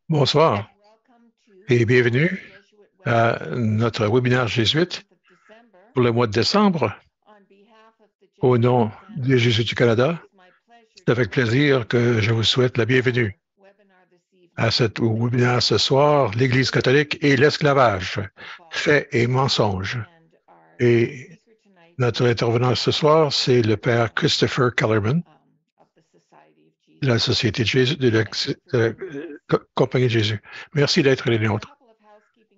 Bonsoir et bienvenue à notre webinaire jésuite pour le mois de décembre. Au nom des Jésuites du Canada, c'est avec plaisir que je vous souhaite la bienvenue à cet webinaire ce soir, l'Église catholique et l'esclavage, faits et mensonges. Et notre intervenant ce soir, c'est le Père Christopher Kellerman de la Société de Jésus, de la Compagnie de Jésus. Merci d'être les nôtres.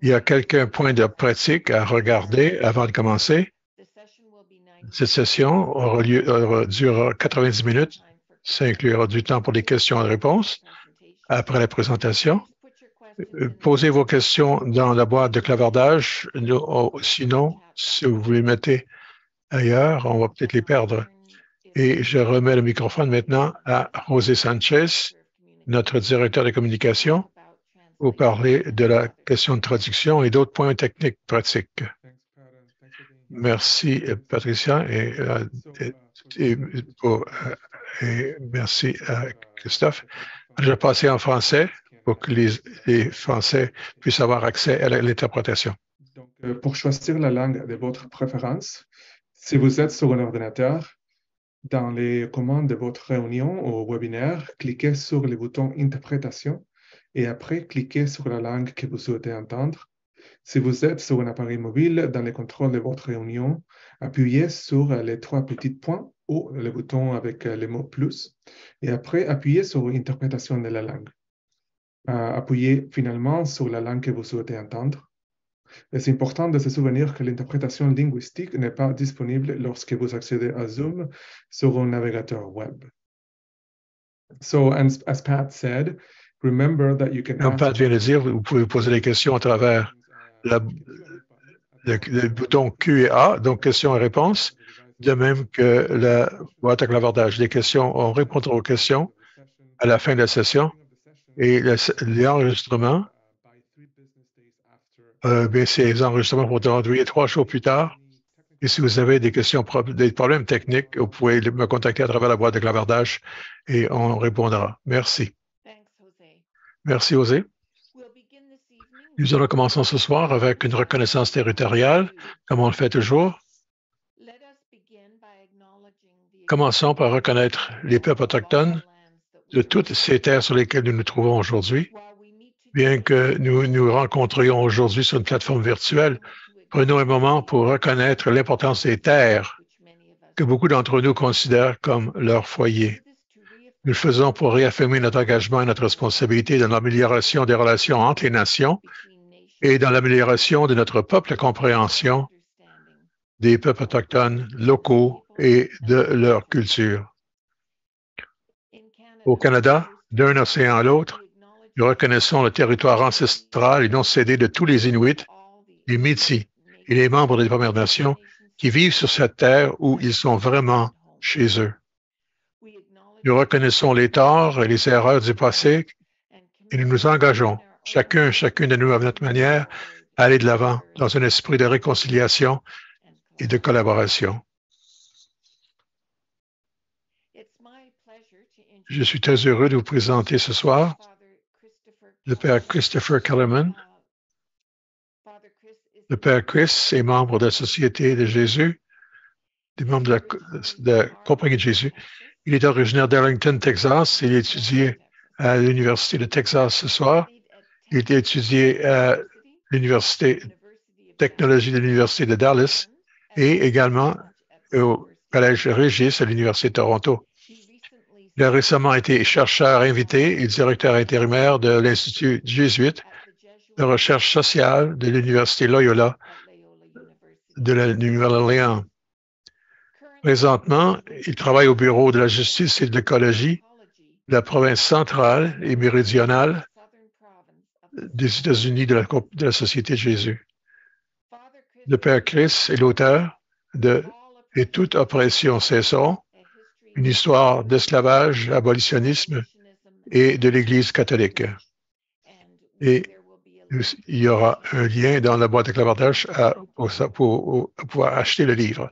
Il y a quelques points de pratique à regarder avant de commencer. Cette session durera 90 minutes. Ça inclura du temps pour des questions et réponses après la présentation. Posez vos questions dans la boîte de clavardage. Sinon, si vous les mettez ailleurs, on va peut-être les perdre. Et je remets le microphone maintenant à José Sanchez, notre directeur de communication, pour parler de la question de traduction et d'autres points techniques pratiques. Merci, Patricia, et merci, Christophe. Je vais passer en français pour que les Français puissent avoir accès à l'interprétation. Donc, pour choisir la langue de votre préférence, si vous êtes sur un ordinateur, dans les commandes de votre réunion ou webinaire, cliquez sur le bouton Interprétation et après, cliquez sur la langue que vous souhaitez entendre. Si vous êtes sur un appareil mobile, dans les contrôles de votre réunion, appuyez sur les trois petits points ou le bouton avec le mot plus et après, appuyez sur Interprétation de la langue. Appuyez finalement sur la langue que vous souhaitez entendre. Et c'est important de se souvenir que l'interprétation linguistique n'est pas disponible lorsque vous accédez à Zoom sur un navigateur web. So, as Pat said, remember that you can Comme Pat vient de dire, vous pouvez poser des questions à travers le bouton Q et A, donc questions et réponses, de même que la boîte à clavardage. Les questions, on répondra aux questions à la fin de la session et l'enregistrement, ces enregistrements vont être envoyés 3 jours plus tard. Et si vous avez des questions, des problèmes techniques, vous pouvez me contacter à travers la boîte de clavardage et on répondra. Merci. Merci, José. Nous allons commencer ce soir avec une reconnaissance territoriale, comme on le fait toujours. Commençons par reconnaître les peuples autochtones de toutes ces terres sur lesquelles nous nous trouvons aujourd'hui. Bien que nous nous rencontrions aujourd'hui sur une plateforme virtuelle, prenons un moment pour reconnaître l'importance des terres que beaucoup d'entre nous considèrent comme leur foyer. Nous le faisons pour réaffirmer notre engagement et notre responsabilité dans l'amélioration des relations entre les nations et dans l'amélioration de notre propre compréhension des peuples autochtones locaux et de leur culture. Au Canada, d'un océan à l'autre, nous reconnaissons le territoire ancestral et non cédé de tous les Inuits, les Métis et les membres des Premières Nations qui vivent sur cette terre où ils sont vraiment chez eux. Nous reconnaissons les torts et les erreurs du passé et nous nous engageons, chacune de nous à notre manière, à aller de l'avant dans un esprit de réconciliation et de collaboration. Je suis très heureux de vous présenter ce soir le Père Christopher Kellerman. Le Père Chris est membre de la Société de Jésus, des membres de la Compagnie de Jésus. Il est originaire d'Arlington, Texas. Il a étudié à l'Université de Texas ce soir. Il a étudié à l'Université Technologie de l'Université de Dallas et également au Collège Régis à l'Université de Toronto. Il a récemment été chercheur invité et directeur intérimaire de l'Institut jésuite de recherche sociale de l'Université Loyola de la Nouvelle-Orléans. Présentement, il travaille au Bureau de la justice et de l'écologie de la province centrale et méridionale des États-Unis de la Société de Jésus. Le Père Chris est l'auteur de « Et toute oppression cessons », une histoire d'esclavage, abolitionnisme et de l'Église catholique. Et il y aura un lien dans la boîte de clavardage pour pouvoir acheter le livre.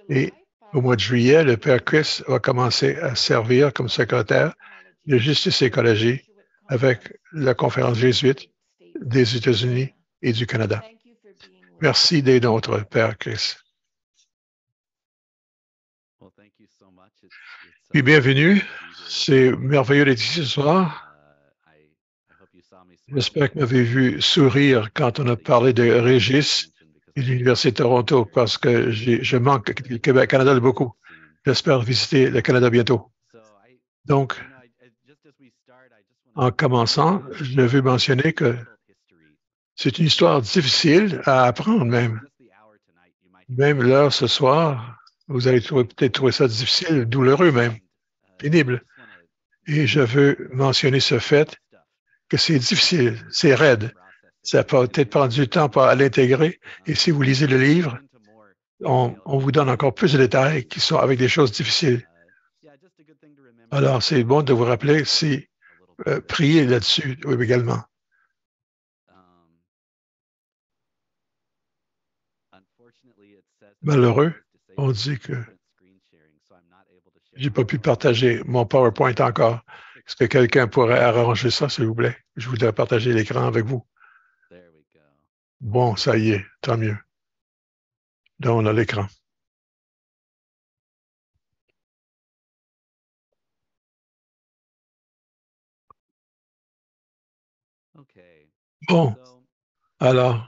Et au mois de juillet, le Père Chris va commencer à servir comme secrétaire de Justice et Écologie avec la conférence jésuite des États-Unis et du Canada. Merci d'être notre Père Chris. Puis bienvenue. C'est merveilleux d'être ici ce soir. J'espère que vous m'avez vu sourire quand on a parlé de Régis et de l'Université de Toronto parce que je manque le Québec, Canada de beaucoup. J'espère visiter le Canada bientôt. Donc, en commençant, je veux mentionner que c'est une histoire difficile à apprendre même. Même l'heure ce soir, vous allez peut-être trouver ça difficile, douloureux même, pénible. Et je veux mentionner ce fait que c'est difficile, c'est raide. Ça peut peut-être prendre du temps pour l'intégrer. Et si vous lisez le livre, on vous donne encore plus de détails qui sont avec des choses difficiles. Alors, c'est bon de vous rappeler, c'est prier là-dessus également. Malheureux, on dit que j'ai pas pu partager mon PowerPoint encore. Est-ce que quelqu'un pourrait arranger ça, s'il vous plaît? Je voudrais partager l'écran avec vous. Bon, ça y est, tant mieux. Là, on a l'écran. Bon, alors,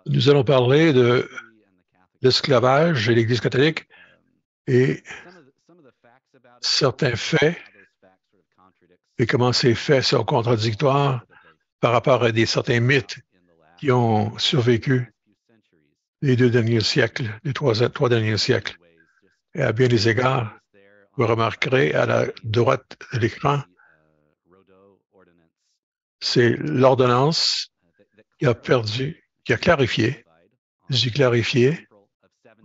nous allons parler de l'esclavage et l'Église catholique et certains faits et comment ces faits sont contradictoires par rapport à certains mythes qui ont survécu les 2 derniers siècles, les 3 derniers siècles. Et à bien des égards, vous remarquerez à la droite de l'écran, c'est l'ordonnance qui a clarifié, j'ai clarifié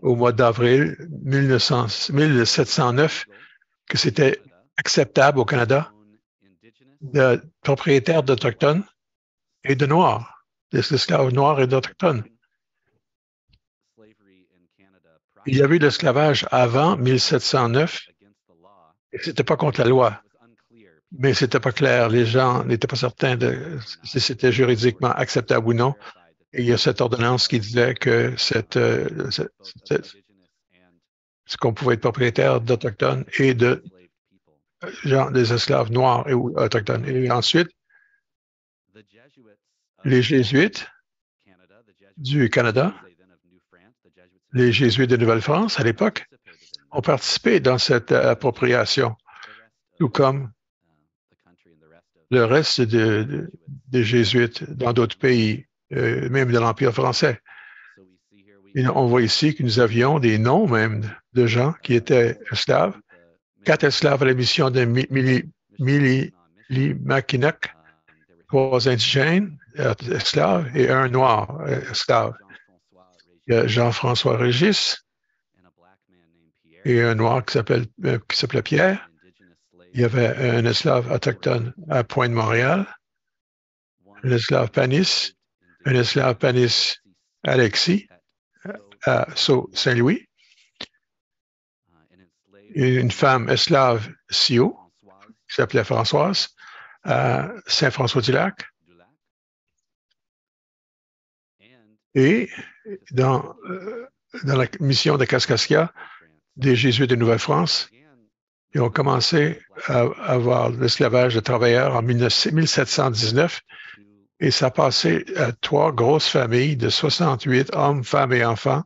au mois d'avril 1709 que c'était acceptable au Canada de propriétaires d'Autochtones et de Noirs, des esclaves noirs et d'Autochtones. Il y avait eu l'esclavage avant 1709 et ce n'était pas contre la loi. Mais ce n'était pas clair. Les gens n'étaient pas certains de si c'était juridiquement acceptable ou non. Et il y a cette ordonnance qui disait que qu'on pouvait être propriétaire d'Autochtones et de des esclaves noirs et autochtones. Et ensuite, les Jésuites du Canada, les Jésuites de Nouvelle-France à l'époque, ont participé dans cette appropriation, tout comme le reste des Jésuites dans d'autres pays, même de l'Empire français. Et on voit ici que nous avions des noms même de gens qui étaient esclaves. 4 esclaves à la mission de Mille-Mackinac, 3 indigènes esclaves et 1 noir esclave. Il y a Jean-François Régis et un noir qui s'appelait Pierre. Il y avait un esclave autochtone à Pointe-Montréal, un esclave Panis, Alexis à Sault-Saint-Louis, et une femme esclave Sio qui s'appelait Françoise à Saint-François-du-Lac. Et dans la mission de Kaskaskia des Jésuites de Nouvelle-France, ils ont commencé à avoir l'esclavage de travailleurs en 1719 et ça a passé à 3 grosses familles de 68 hommes, femmes et enfants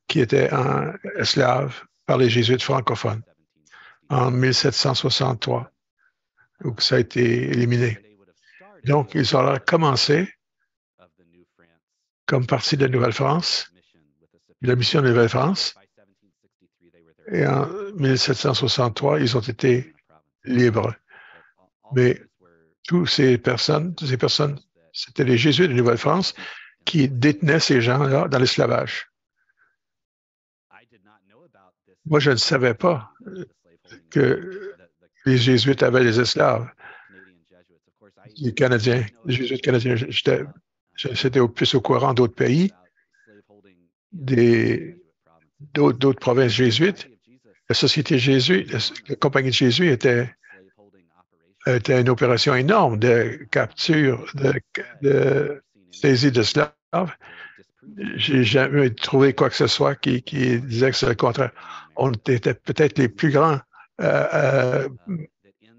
qui étaient esclaves par les Jésuites francophones en 1763. Donc, ça a été éliminé. Donc, ils ont commencé comme partie de la Nouvelle-France, la mission de Nouvelle-France. Et en 1763, ils ont été libres. Mais toutes ces personnes, c'était les Jésuites de Nouvelle-France qui détenaient ces gens-là dans l'esclavage. Moi, je ne savais pas que les Jésuites avaient des esclaves. Les Canadiens, les Jésuites canadiens, j'étais plus au courant d'autres pays, d'autres provinces jésuites, La Société Jésus, la Compagnie de Jésus était une opération énorme de capture, de saisie d'esclaves. J'ai jamais trouvé quoi que ce soit qui disait que c'est le contraire. On était peut-être les plus grands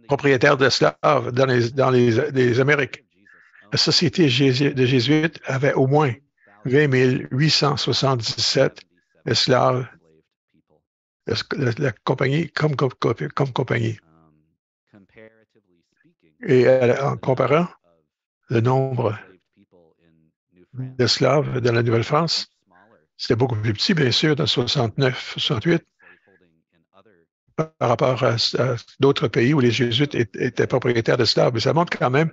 propriétaires d'esclaves dans les Amériques. La Société de Jésuites avait au moins 20 877 esclaves, la compagnie comme compagnie. Et en comparant le nombre d'esclaves dans la Nouvelle-France, c'était beaucoup plus petit, bien sûr, dans 69, 68, par rapport à d'autres pays où les Jésuites étaient propriétaires d'esclaves. Mais ça montre quand même,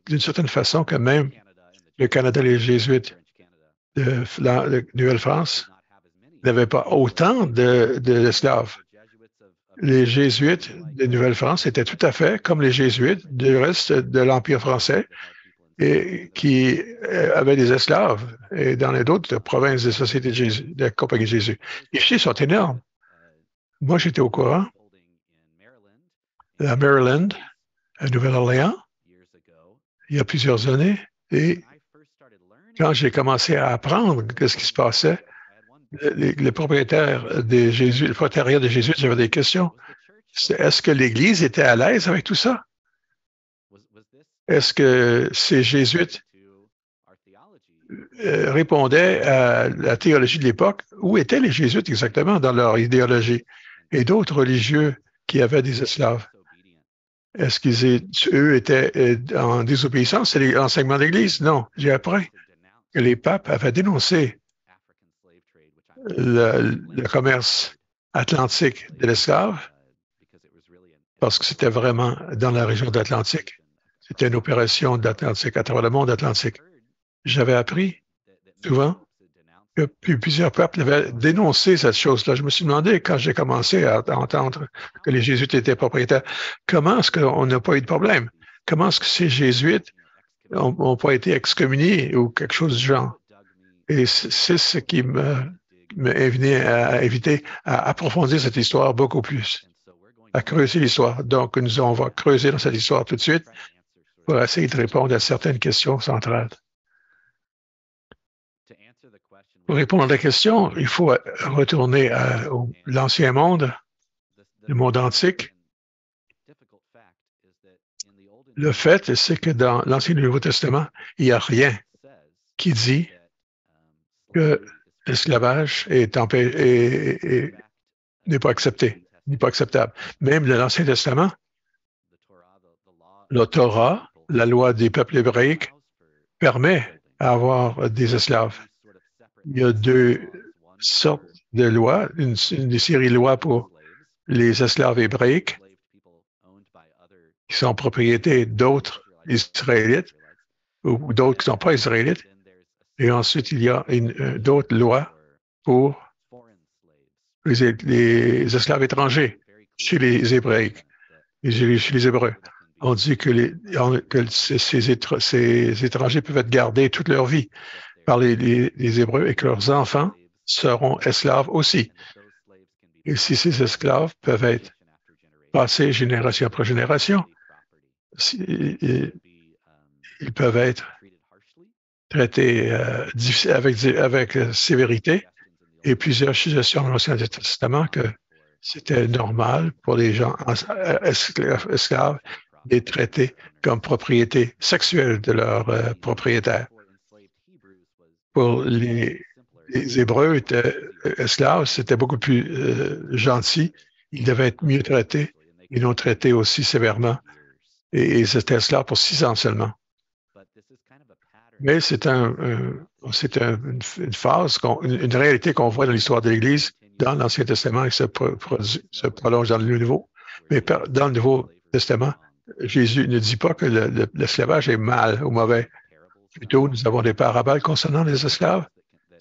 d'une certaine façon, que même le Canada et les Jésuites de Nouvelle-France n'avaient pas autant d'esclaves. Les Jésuites de Nouvelle-France étaient tout à fait comme les Jésuites du reste de l'Empire français et qui avaient des esclaves et dans les autres provinces de Société de Jésus, de la Compagnie de Jésus. Les chiffres sont énormes. Moi, j'étais au courant à Maryland, à Nouvelle-Orléans, il y a plusieurs années, et quand j'ai commencé à apprendre ce qui se passait, les propriétaires des Jésus, le propriétaire des Jésuites, j'avais des questions. Est-ce que l'Église était à l'aise avec tout ça? Est-ce que ces Jésuites répondaient à la théologie de l'époque? Où étaient les Jésuites exactement dans leur idéologie? Et d'autres religieux qui avaient des esclaves? Est-ce qu'eux étaient en désobéissance? C'est l'enseignement de l'Église? Non. J'ai appris que les papes avaient dénoncé le commerce atlantique de l'esclave parce que c'était vraiment dans la région de l'Atlantique. C'était une opération d'Atlantique, à travers le monde atlantique. J'avais appris souvent que plusieurs peuples avaient dénoncé cette chose-là. Je me suis demandé, quand j'ai commencé à entendre que les Jésuites étaient propriétaires, comment est-ce qu'on n'a pas eu de problème? Comment est-ce que ces Jésuites n'ont pas été excommuniés ou quelque chose du genre? Et c'est ce qui m'a invité à approfondir cette histoire beaucoup plus, à creuser l'histoire. Donc, on va creuser dans cette histoire tout de suite pour essayer de répondre à certaines questions centrales. Pour répondre à la question, il faut retourner à l'ancien monde, le monde antique. Le fait, c'est que dans l'Ancien et le Nouveau Testament, il n'y a rien qui dit que l'esclavage n'est pas accepté, n'est pas acceptable. Même dans l'Ancien Testament, la Torah, la loi des peuples hébraïques, permet d'avoir des esclaves. Il y a deux sortes de lois, une série de lois pour les esclaves hébraïques qui sont propriétés d'autres Israélites ou d'autres qui ne sont pas Israélites. Et ensuite, il y a d'autres lois pour les esclaves étrangers chez les Hébraïques, chez les Hébreux. On dit que ces étrangers peuvent être gardés toute leur vie par les Hébreux et que leurs enfants seront esclaves aussi. Et si ces esclaves peuvent être passés génération après génération, ils peuvent être traités avec sévérité. Et plusieurs suggestions dans l'Ancien Testament que c'était normal pour les gens esclaves d'être traités comme propriété sexuelle de leur propriétaire. Pour les Hébreux esclaves, c'était beaucoup plus gentil. Ils devaient être mieux traités. Ils l'ont traité aussi sévèrement. Et ils étaient esclaves pour 6 ans seulement. Mais c'est une phase, une réalité qu'on voit dans l'histoire de l'Église, dans l'Ancien Testament, et se prolonge dans le Nouveau. Mais dans le Nouveau Testament, Jésus ne dit pas que l'esclavage est mal ou mauvais. Plutôt, nous avons des paraboles concernant les esclaves.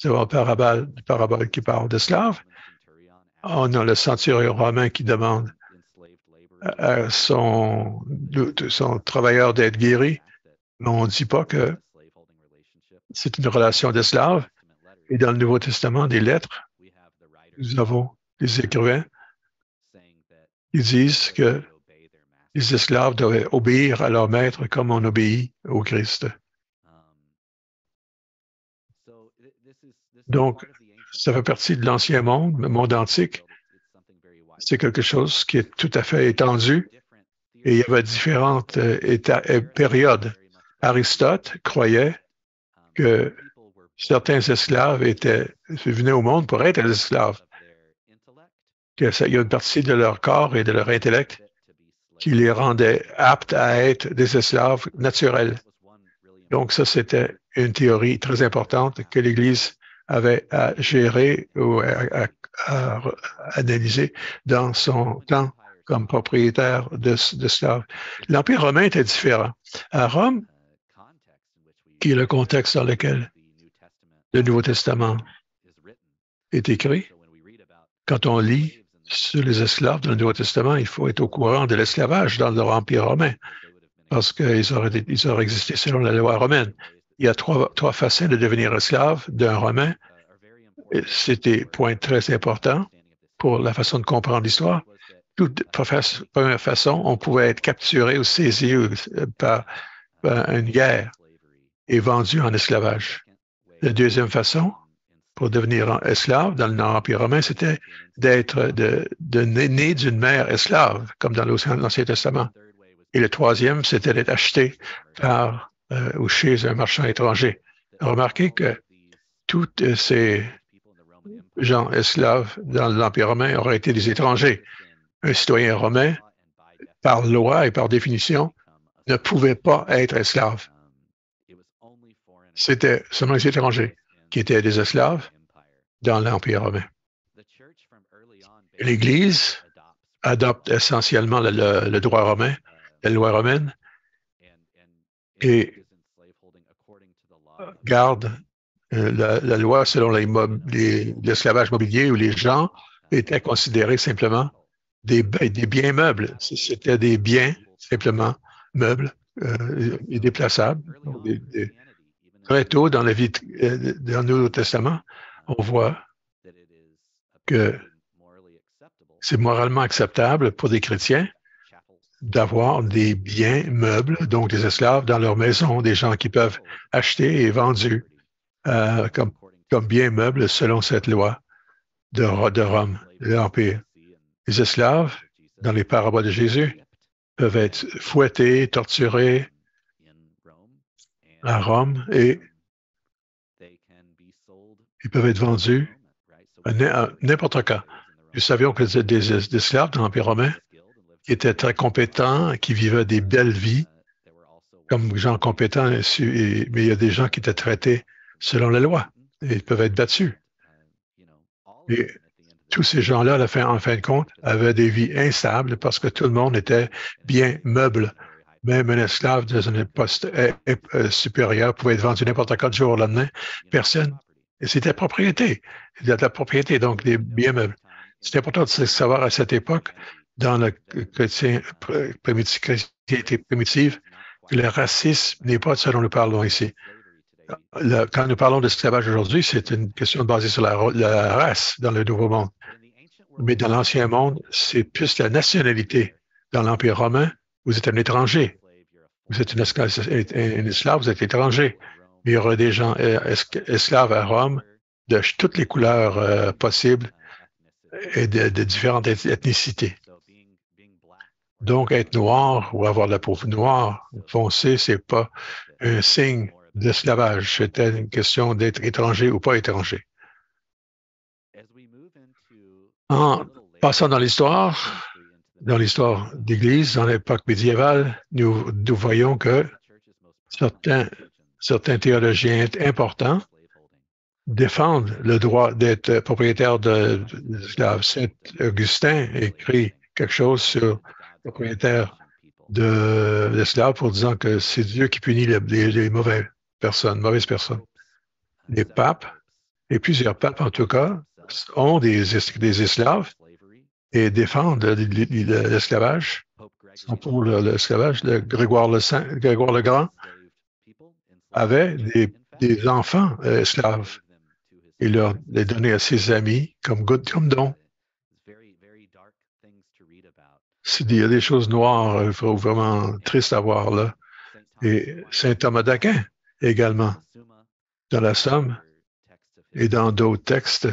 Nous avons une parabole qui parle d'esclaves. On a le centurion romain qui demande à son travailleur d'être guéri. Mais on ne dit pas que c'est une relation d'esclave. Et dans le Nouveau Testament, des lettres, nous avons des écrivains Ils disent que les esclaves doivent obéir à leur maître comme on obéit au Christ. Donc, ça fait partie de l'ancien monde, le monde antique. C'est quelque chose qui est tout à fait étendu et il y avait différentes périodes. Aristote croyait que certains esclaves venaient au monde pour être des esclaves, qu'il y a une partie de leur corps et de leur intellect qui les rendait aptes à être des esclaves naturels. Donc, ça, c'était une théorie très importante que l'Église avait à gérer ou à analyser dans son temps comme propriétaire d'esclaves. L'Empire romain était différent. À Rome, qui est le contexte dans lequel le Nouveau Testament est écrit, quand on lit sur les esclaves dans le Nouveau Testament, il faut être au courant de l'esclavage dans l'Empire romain, parce qu'ils auraient existé selon la loi romaine. Il y a trois façons de devenir esclave d'un Romain. C'était point très important pour la façon de comprendre l'histoire. Toute première façon, on pouvait être capturé ou saisi par une guerre et vendu en esclavage. La deuxième façon, pour devenir esclave dans l'Empire romain, c'était d'être né d'une mère esclave, comme dans l'Ancien Testament. Et le troisième, c'était d'être acheté par ou chez un marchand étranger. Remarquez que tous ces gens esclaves dans l'Empire romain auraient été des étrangers. Un citoyen romain, par loi et par définition, ne pouvait pas être esclave. C'était seulement les étrangers qui étaient des esclaves dans l'Empire romain. L'Église adopte essentiellement le droit romain, la loi romaine, et garde la loi selon l'esclavage mobilier où les gens étaient considérés simplement des biens meubles. C'était des biens simplement meubles et déplaçables. Donc, très tôt dans la vie dans le Nouveau Testament, on voit que c'est moralement acceptable pour des chrétiens d'avoir des biens meubles, donc des esclaves dans leur maison, des gens qui peuvent acheter et vendus comme biens meubles selon cette loi de Rome, de l'Empire. Les esclaves, dans les paraboles de Jésus, peuvent être fouettés, torturés à Rome et ils peuvent être vendus à n'importe quand. Nous savions que des esclaves dans l'Empire romain qui étaient très compétents, qui vivaient des belles vies, comme gens compétents, mais il y a des gens qui étaient traités selon la loi et ils peuvent être battus. Et tous ces gens-là, en fin de compte, avaient des vies instables parce que tout le monde était bien meuble. Même un esclave dans un poste supérieur pouvait être vendu n'importe quel jour au lendemain. Personne. Et c'était propriété. Il y a de la propriété, donc des biens meubles. C'est important de savoir à cette époque, dans la chrétienté primitive, que le racisme n'est pas ce dont nous parlons ici. Quand nous parlons d'esclavage aujourd'hui, c'est une question basée sur la race dans le Nouveau Monde. Mais dans l'Ancien Monde, c'est plus la nationalité. Dans l'Empire romain, vous êtes un étranger. Vous êtes un esclave, vous êtes étranger. Il y aura des gens esclaves à Rome de toutes les couleurs possibles et de différentes ethnicités. Donc, être noir ou avoir la peau noire foncée, c'est pas un signe d'esclavage. C'était une question d'être étranger ou pas étranger. En passant dans l'histoire d'Église, dans l'époque médiévale, nous voyons que certains théologiens importants défendent le droit d'être propriétaire d'esclaves. Saint Augustin écrit quelque chose sur le propriétaire d'esclaves pour disant que c'est Dieu qui punit les mauvaises personnes. Les papes, et plusieurs papes en tout cas, ont des esclaves et défendent l'esclavage, sont pour l'esclavage. Grégoire le Grand avait des enfants esclaves. Il les donnait à ses amis comme don. Il y a des choses noires, vraiment tristes à voir là. Et saint Thomas d'Aquin également, dans la Somme et dans d'autres textes,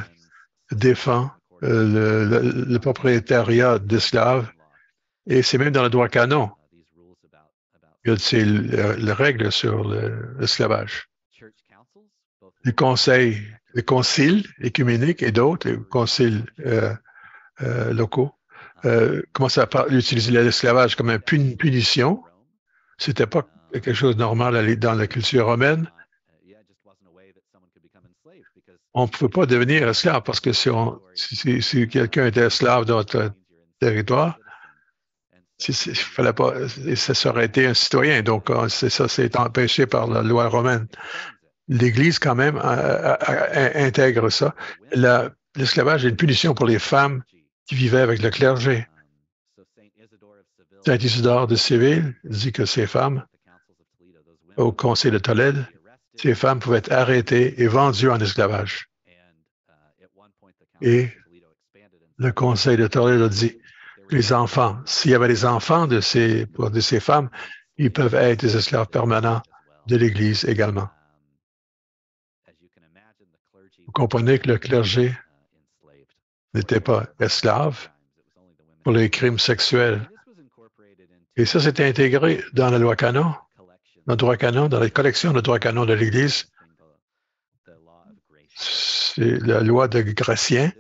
défend le propriétariat d'esclaves. Et c'est même dans le droit canon. Il y a les règles sur l'esclavage. Les conseils, les conciles écuméniques et d'autres, les conciles locaux, commencent à utiliser l'esclavage comme une punition. C'était pas quelque chose de normal dans la culture romaine. On ne pouvait pas devenir esclave parce que si quelqu'un était esclave dans notre territoire, fallait pas, ça aurait été un citoyen. Donc, c'est empêché par la loi romaine. L'Église, quand même, intègre ça. L'esclavage est une punition pour les femmes qui vivaient avec le clergé. Saint Isidore de Séville dit que ces femmes, au Conseil de Tolède, ces femmes pouvaient être arrêtées et vendues en esclavage. Et le Conseil de Tolède a dit les enfants, s'il y avait des enfants de ces femmes, ils peuvent être des esclaves permanents de l'Église également. Vous comprenez que le clergé n'était pas esclave pour les crimes sexuels. Et ça, c'était intégré dans la loi canon, dans le droit canon, dans les collections de droit canon de l'Église. C'est la loi de Gratien.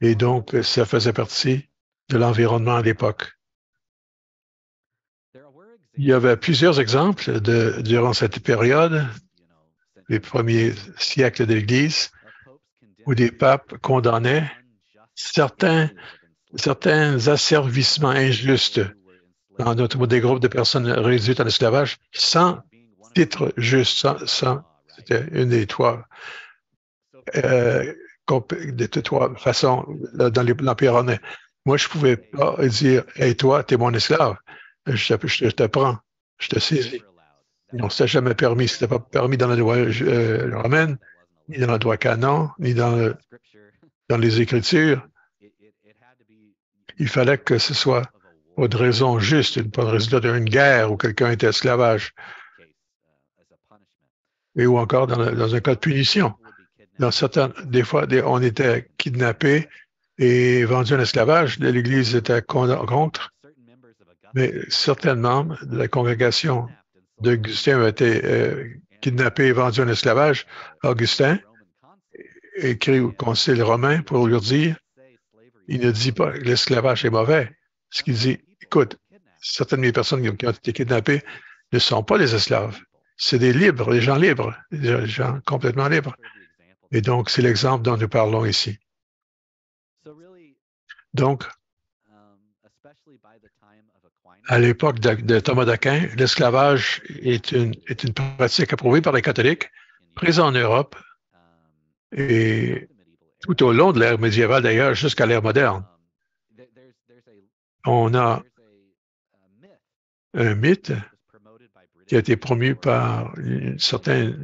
Et donc, ça faisait partie de l'environnement à l'époque. Il y avait plusieurs exemples durant cette période, les premiers siècles de l'Église, où des papes condamnaient certains asservissements injustes, notamment des groupes de personnes réduites en esclavage, sans titre juste, c'était une des trois façons dans l'Empire romain. Moi, je ne pouvais pas dire « Hey, toi, tu es mon esclave. Je te prends, je te saisis. » Non, ce n'était jamais permis. Ce n'était pas permis dans la loi romaine, ni dans le droit canon, ni dans les Écritures. Il fallait que ce soit pour une raison juste, pas le résultat d'une guerre où quelqu'un était esclavage. Et ou encore dans un cas de punition. Des fois, on était kidnappé et vendu en esclavage. L'Église était contre, mais certains membres de la congrégation d'Augustin ont été kidnappés et vendus en esclavage. Augustin écrit au Concile romain pour leur dire, il ne dit pas que l'esclavage est mauvais. Ce qu'il dit, écoute, certaines des personnes qui ont été kidnappées ne sont pas des esclaves. C'est des libres, des gens libres, des gens complètement libres. Et donc, c'est l'exemple dont nous parlons ici. Donc, à l'époque de Thomas d'Aquin, l'esclavage est une pratique approuvée par les catholiques, présente en Europe et tout au long de l'ère médiévale d'ailleurs, jusqu'à l'ère moderne. On a un mythe qui a été promu par certains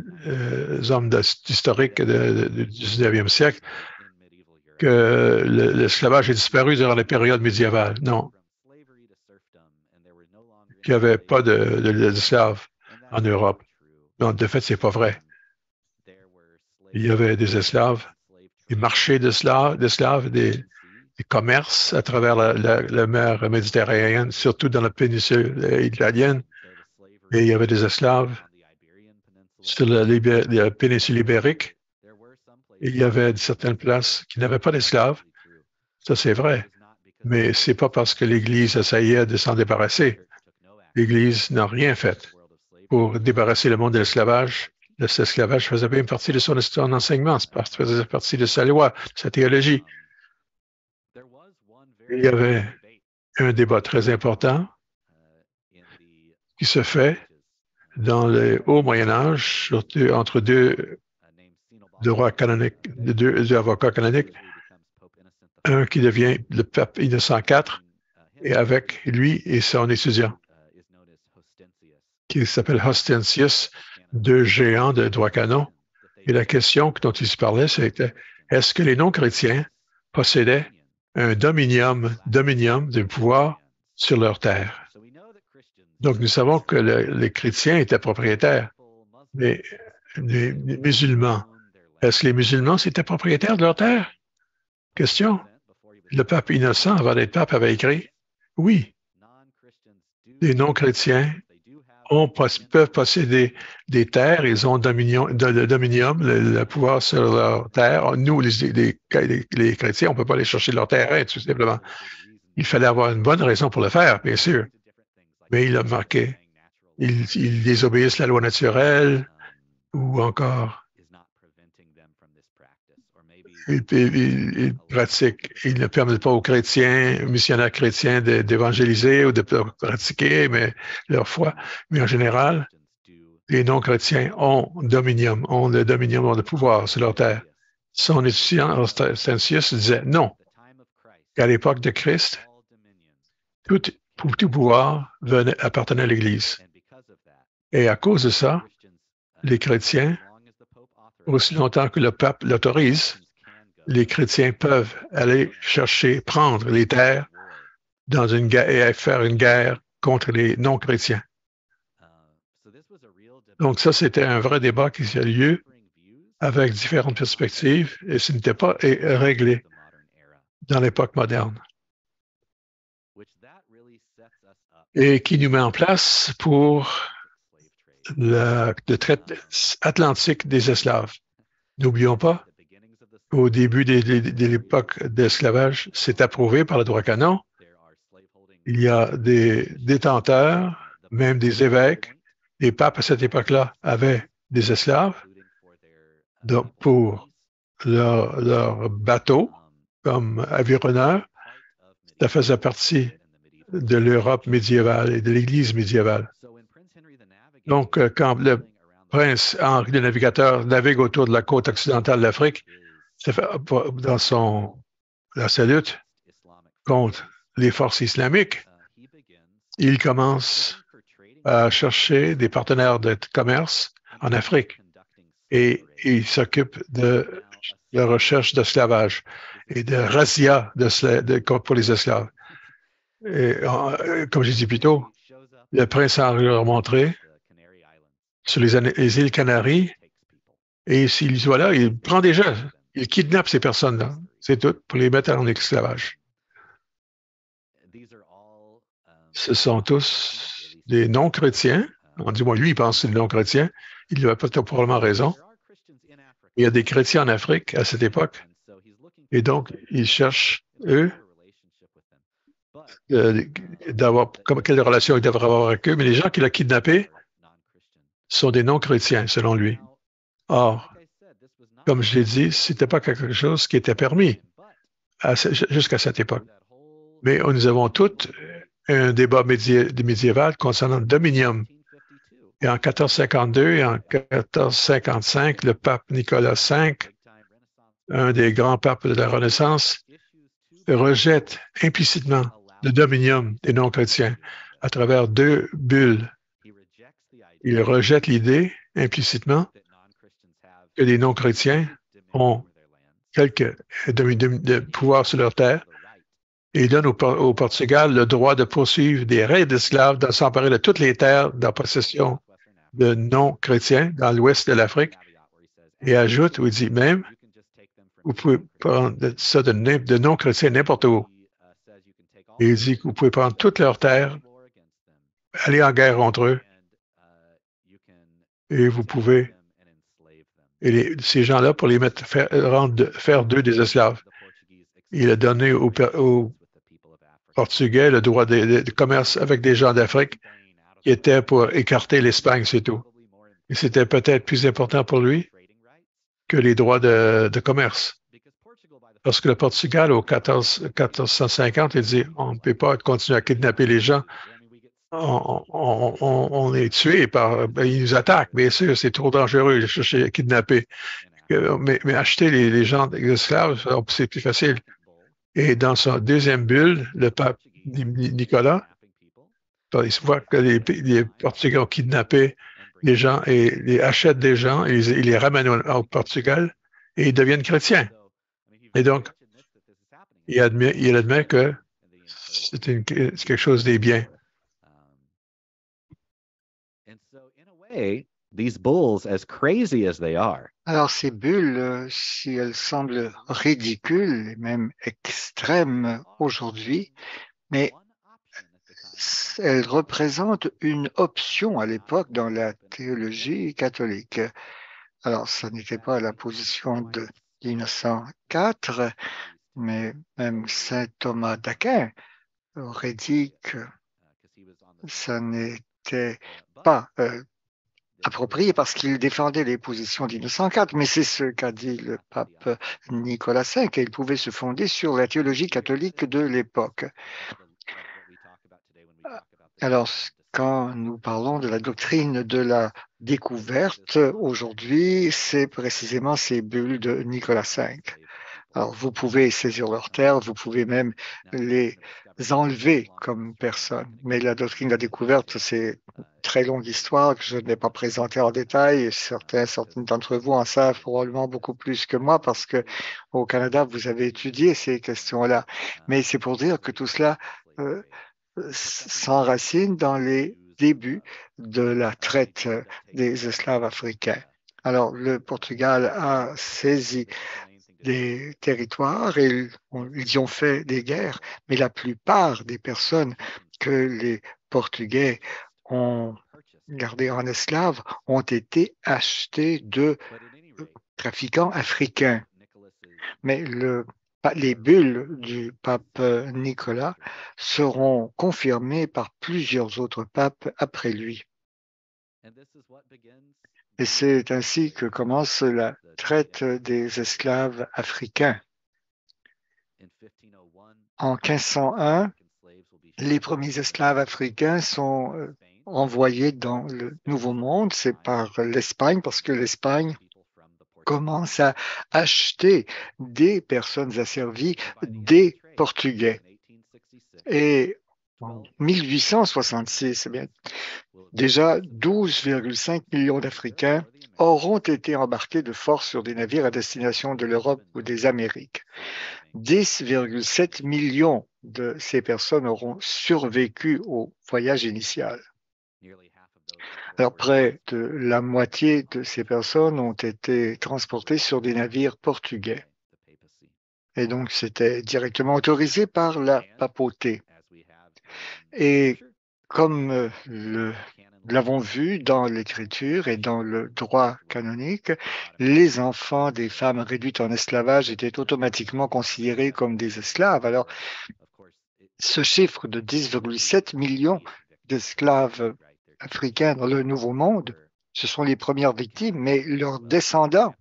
hommes historiques du 19e siècle, que l'esclavage est disparu durant la période médiévale. Non. Il n'y avait pas d'esclaves en Europe. Non, de fait, c'est pas vrai. Il y avait des esclaves, des marchés d'esclaves, des commerces à travers la mer Méditerranéenne, surtout dans la péninsule italienne. Et il y avait des esclaves sur la péninsule ibérique. Il y avait certaines places qui n'avaient pas d'esclaves. Ça, c'est vrai. Mais c'est pas parce que l'Église essayait de s'en débarrasser. L'Église n'a rien fait pour débarrasser le monde de l'esclavage. L'esclavage faisait bien partie de son enseignement, ça faisait partie de sa loi, de sa théologie. Il y avait un débat très important qui se fait dans le haut Moyen-Âge, surtout entre deux avocats canoniques, un qui devient le pape Innocent IV, et avec lui et son étudiant, qui s'appelle Hostentius, deux géants de droit canon. Et la question dont il se parlait, c'était est-ce que les non-chrétiens possédaient un dominium de pouvoir sur leur terre. Donc, nous savons que les chrétiens étaient propriétaires, mais les musulmans, est-ce que les musulmans étaient propriétaires de leur terre? Question. Le pape Innocent, avant d'être pape, avait écrit, oui, les non-chrétiens peuvent posséder des terres, ils ont le dominium, le pouvoir sur leur terre. Nous, les chrétiens, on ne peut pas aller chercher leur terrain, tout simplement. Il fallait avoir une bonne raison pour le faire, bien sûr. Mais il a marqué, ils désobéissent la loi naturelle ou encore ils pratiquent, ils ne permettent pas aux chrétiens, aux missionnaires chrétiens d'évangéliser ou de pratiquer leur foi. Mais en général, les non-chrétiens ont le dominium, ont le pouvoir sur leur terre. Son étudiant, Hortensius, disait non, qu'à l'époque de Christ, tout pouvoir appartenait à l'Église. Et à cause de ça, les chrétiens, aussi longtemps que le pape l'autorise, les chrétiens peuvent aller prendre les terres dans une guerre et faire une guerre contre les non-chrétiens. Donc ça, c'était un vrai débat qui a lieu avec différentes perspectives et ce n'était pas réglé dans l'époque moderne. Et qui nous met en place pour le traité atlantique des esclaves. N'oublions pas, au début de l'époque d'esclavage, c'est approuvé par le droit canon. Il y a des détenteurs, même des évêques. Les papes à cette époque-là avaient des esclaves donc pour leur bateau comme avironneurs. Ça faisait partie de l'Europe médiévale et de l'Église médiévale. Donc, quand le prince Henri le Navigateur navigue autour de la côte occidentale de l'Afrique, dans sa lutte contre les forces islamiques, il commence à chercher des partenaires de commerce en Afrique et il s'occupe de la recherche d'esclavage et de razzia pour les esclaves. Et, comme j'ai dit plus tôt, le prince Henri leur a montré sur les îles Canaries et s'il soit là, il prend des gens, il kidnappe ces personnes-là, c'est tout, pour les mettre en esclavage. Ce sont tous des non-chrétiens. On dit, moi, lui, il pense que c'est des non-chrétiens. Il a probablement raison. Il y a des chrétiens en Afrique à cette époque. Et donc, ils cherchent, eux, quelle relation ils devraient avoir avec eux. Mais les gens qu'il a kidnappés sont des non-chrétiens, selon lui. Or, comme je l'ai dit, ce n'était pas quelque chose qui était permis jusqu'à cette époque. Mais nous avons tous un débat médiéval concernant le dominium. Et en 1452 et en 1455, le pape Nicolas V, un des grands papes de la Renaissance, rejette implicitement le dominium des non-chrétiens à travers 2 bulles. Il rejette l'idée implicitement que les non-chrétiens ont quelques de pouvoir sur leur terre et il donne au Portugal le droit de poursuivre des raids d'esclaves, de s'emparer de toutes les terres dans possession de non-chrétiens dans l'ouest de l'Afrique et ajoute, où il dit même, vous pouvez prendre ça de non-chrétiens n'importe où. Et il dit que vous pouvez prendre toutes leurs terres, aller en guerre contre eux et vous pouvez, ces gens-là, pour les faire d'eux des esclaves. Il a donné aux Portugais le droit de commerce avec des gens d'Afrique qui étaient pour écarter l'Espagne, c'est tout. Et c'était peut-être plus important pour lui que les droits de commerce. Parce que le Portugal, au 1450, il dit, on ne peut pas continuer à kidnapper les gens. On est tué ils nous attaquent, bien sûr, c'est trop dangereux de chercher à kidnapper. Mais acheter les gens esclaves, c'est plus facile. Et dans sa deuxième bulle, le pape Nicolas, il se voit que les Portugais ont kidnappé les gens et les achètent des gens, et ils les ramènent au Portugal et ils deviennent chrétiens. Et donc, il admet que c'est quelque chose des biens. Alors, ces bulles, si elles semblent ridicules et même extrêmes aujourd'hui, mais elles représentent une option à l'époque dans la théologie catholique. Alors, ça n'était pas la position de 1904, mais même saint Thomas d'Aquin aurait dit que ça n'était pas approprié parce qu'il défendait les positions de 1904, mais c'est ce qu'a dit le pape Nicolas V, et il pouvait se fonder sur la théologie catholique de l'époque. Alors, quand nous parlons de la doctrine de la découverte, aujourd'hui, c'est précisément ces bulles de Nicolas V. Alors, vous pouvez saisir leurs terres, vous pouvez même les enlever comme personne. Mais la doctrine de la découverte, c'est une très longue histoire que je n'ai pas présentée en détail. Certains d'entre vous en savent probablement beaucoup plus que moi parce que au Canada, vous avez étudié ces questions-là. Mais c'est pour dire que tout cela s'enracine dans les débuts de la traite des esclaves africains. Alors, le Portugal a saisi des territoires et ils y ont fait des guerres, mais la plupart des personnes que les Portugais ont gardées en esclaves ont été achetées de trafiquants africains. Mais les bulles du pape Nicolas seront confirmées par plusieurs autres papes après lui. Et c'est ainsi que commence la traite des esclaves africains. En 1501, les premiers esclaves africains sont envoyés dans le Nouveau Monde. C'est par l'Espagne, parce que l'Espagne commence à acheter des personnes asservies des Portugais. Et en 1866, eh bien, déjà 12,5 millions d'Africains auront été embarqués de force sur des navires à destination de l'Europe ou des Amériques. 10,7 millions de ces personnes auront survécu au voyage initial. Alors, près de la moitié de ces personnes ont été transportées sur des navires portugais. Et donc, c'était directement autorisé par la papauté. Et comme nous l'avons vu dans l'Écriture et dans le droit canonique, les enfants des femmes réduites en esclavage étaient automatiquement considérés comme des esclaves. Alors, ce chiffre de 10,7 millions d'esclaves africains dans le Nouveau Monde, ce sont les premières victimes, mais leurs descendants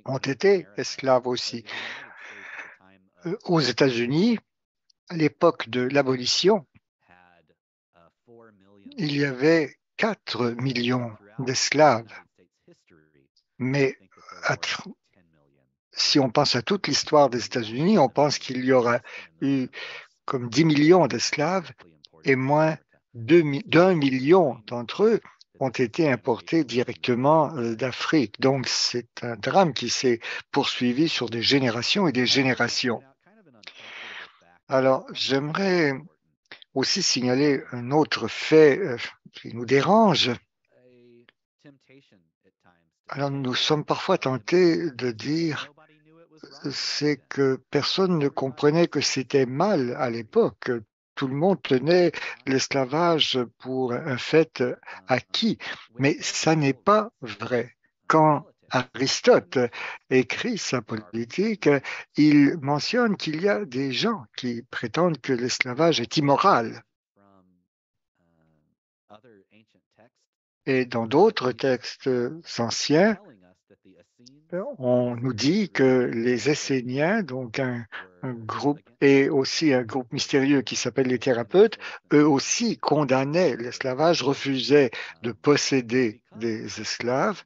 ont été esclaves aussi. Aux États-Unis, à l'époque de l'abolition, il y avait 4 millions d'esclaves. Mais si on pense à toute l'histoire des États-Unis, on pense qu'il y aura eu comme 10 millions d'esclaves et moins d'1 million d'entre eux ont été importés directement d'Afrique. Donc, c'est un drame qui s'est poursuivi sur des générations et des générations. Alors, j'aimerais aussi signaler un autre fait qui nous dérange. Alors, nous sommes parfois tentés de dire c'est que personne ne comprenait que c'était mal à l'époque. Tout le monde tenait l'esclavage pour un fait acquis, mais ça n'est pas vrai. Quand Aristote écrit sa politique, il mentionne qu'il y a des gens qui prétendent que l'esclavage est immoral. Et dans d'autres textes anciens, on nous dit que les Esséniens, donc un groupe, et aussi un groupe mystérieux qui s'appelle les thérapeutes, eux aussi condamnaient l'esclavage, refusaient de posséder des esclaves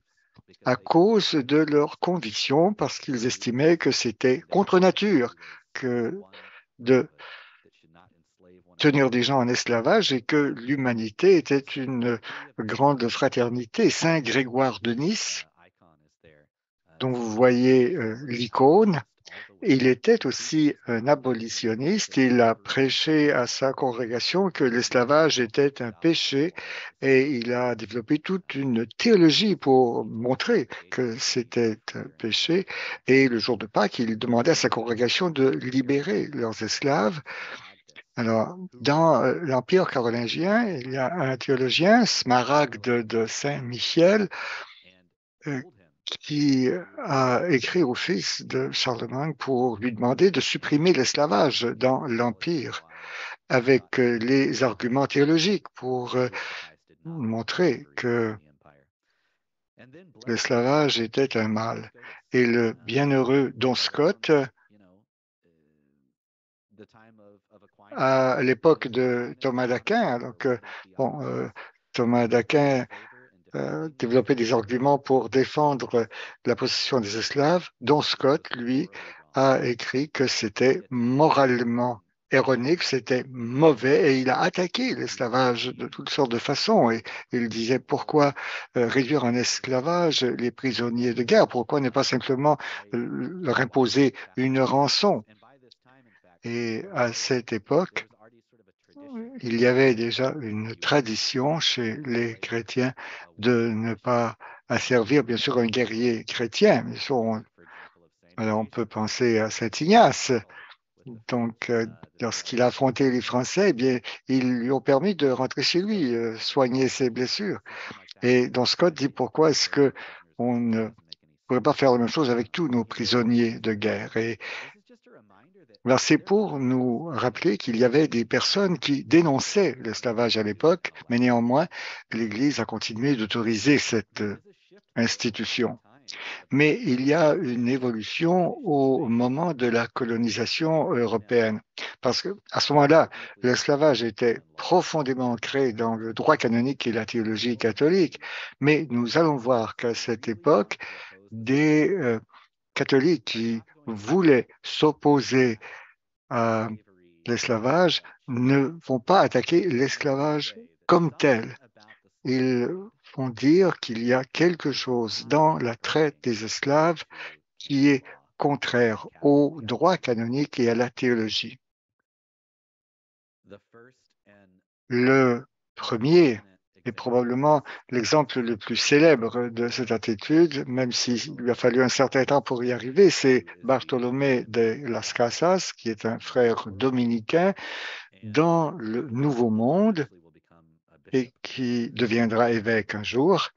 à cause de leurs convictions, parce qu'ils estimaient que c'était contre nature que de tenir des gens en esclavage et que l'humanité était une grande fraternité. Saint Grégoire de Nice, dont vous voyez l'icône, il était aussi un abolitionniste. Il a prêché à sa congrégation que l'esclavage était un péché et il a développé toute une théologie pour montrer que c'était un péché. Et le jour de Pâques, il demandait à sa congrégation de libérer leurs esclaves. Alors, dans l'Empire carolingien, il y a un théologien, Smaragde de Saint-Michel, euh, qui a écrit au fils de Charlemagne pour lui demander de supprimer l'esclavage dans l'Empire avec les arguments théologiques pour montrer que l'esclavage était un mal. Et le bienheureux Don Scott, à l'époque de Thomas d'Aquin, alors que Thomas d'Aquin développé des arguments pour défendre la possession des esclaves, dont Scott, lui, a écrit que c'était moralement erroné, que c'était mauvais, et il a attaqué l'esclavage de toutes sortes de façons. Et il disait pourquoi réduire en esclavage les prisonniers de guerre, pourquoi ne pas simplement leur imposer une rançon. Et à cette époque, il y avait déjà une tradition chez les chrétiens de ne pas asservir, bien sûr, un guerrier chrétien. Alors on peut penser à Saint Ignace. Donc, lorsqu'il a affronté les Français, eh bien, ils lui ont permis de rentrer chez lui, soigner ses blessures. Et Don Scott dit pourquoi est-ce que on ne pourrait pas faire la même chose avec tous nos prisonniers de guerre. Et alors, c'est pour nous rappeler qu'il y avait des personnes qui dénonçaient l'esclavage à l'époque, mais néanmoins, l'Église a continué d'autoriser cette institution. Mais il y a une évolution au moment de la colonisation européenne, parce que à ce moment-là, l'esclavage était profondément ancré dans le droit canonique et la théologie catholique, mais nous allons voir qu'à cette époque, des catholiques qui voulaient s'opposer à l'esclavage ne vont pas attaquer l'esclavage comme tel. Ils vont dire qu'il y a quelque chose dans la traite des esclaves qui est contraire au droit canonique et à la théologie. Le premier est probablement l'exemple le plus célèbre de cette attitude, même s'il lui a fallu un certain temps pour y arriver, c'est Bartolomé de Las Casas, qui est un frère dominicain dans le Nouveau Monde et qui deviendra évêque un jour.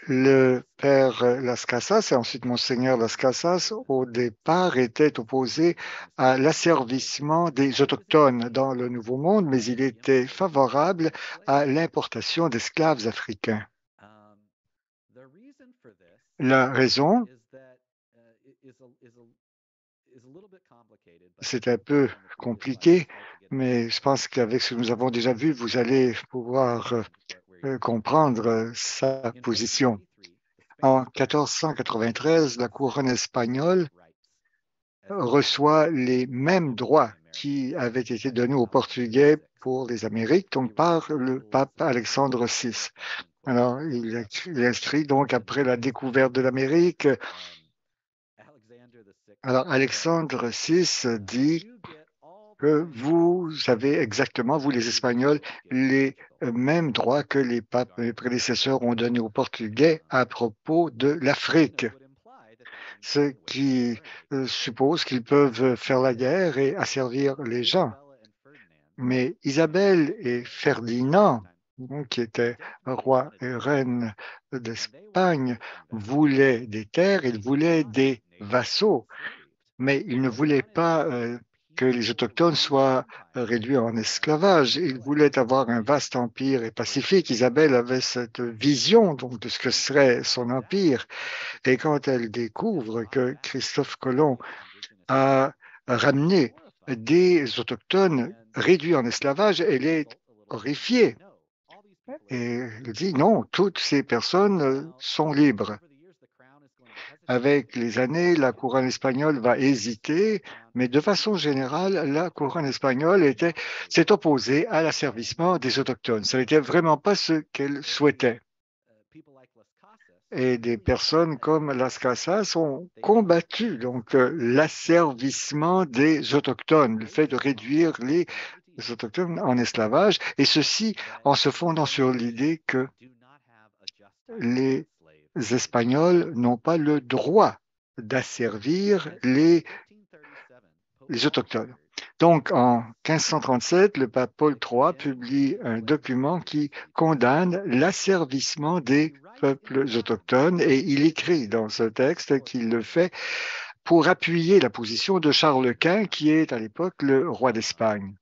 Le père Las Casas et ensuite Monseigneur Las Casas, au départ, étaient opposés à l'asservissement des autochtones dans le Nouveau Monde, mais il était favorable à l'importation d'esclaves africains. La raison, c'est un peu compliqué, mais je pense qu'avec ce que nous avons déjà vu, vous allez pouvoir comprendre sa position. En 1493, la couronne espagnole reçoit les mêmes droits qui avaient été donnés aux Portugais pour les Amériques, donc par le pape Alexandre VI. Alors, il inscrit donc après la découverte de l'Amérique. Alors, Alexandre VI dit que vous avez exactement, vous les Espagnols, les mêmes droits que les papes, mes prédécesseurs, ont donnés aux Portugais à propos de l'Afrique, ce qui suppose qu'ils peuvent faire la guerre et asservir les gens. Mais Isabelle et Ferdinand, qui étaient roi et reine d'Espagne, voulaient des terres, ils voulaient des vassaux, mais ils ne voulaient pas que les autochtones soient réduits en esclavage. Ils voulaient avoir un vaste empire et pacifique. Isabelle avait cette vision donc de ce que serait son empire. Et quand elle découvre que Christophe Colomb a ramené des autochtones réduits en esclavage, elle est horrifiée. Et elle dit non, toutes ces personnes sont libres. Avec les années, la couronne espagnole va hésiter, mais de façon générale, la couronne espagnole s'est opposée à l'asservissement des autochtones. Ce n'était vraiment pas ce qu'elle souhaitait. et des personnes comme Las Casas ont combattu donc l'asservissement des Autochtones, le fait de réduire les Autochtones en esclavage, et ceci en se fondant sur l'idée que les Espagnols n'ont pas le droit d'asservir les Autochtones. Donc, en 1537, le pape Paul III publie un document qui condamne l'asservissement des peuples autochtones et il écrit dans ce texte qu'il le fait pour appuyer la position de Charles Quint, qui est à l'époque le roi d'Espagne.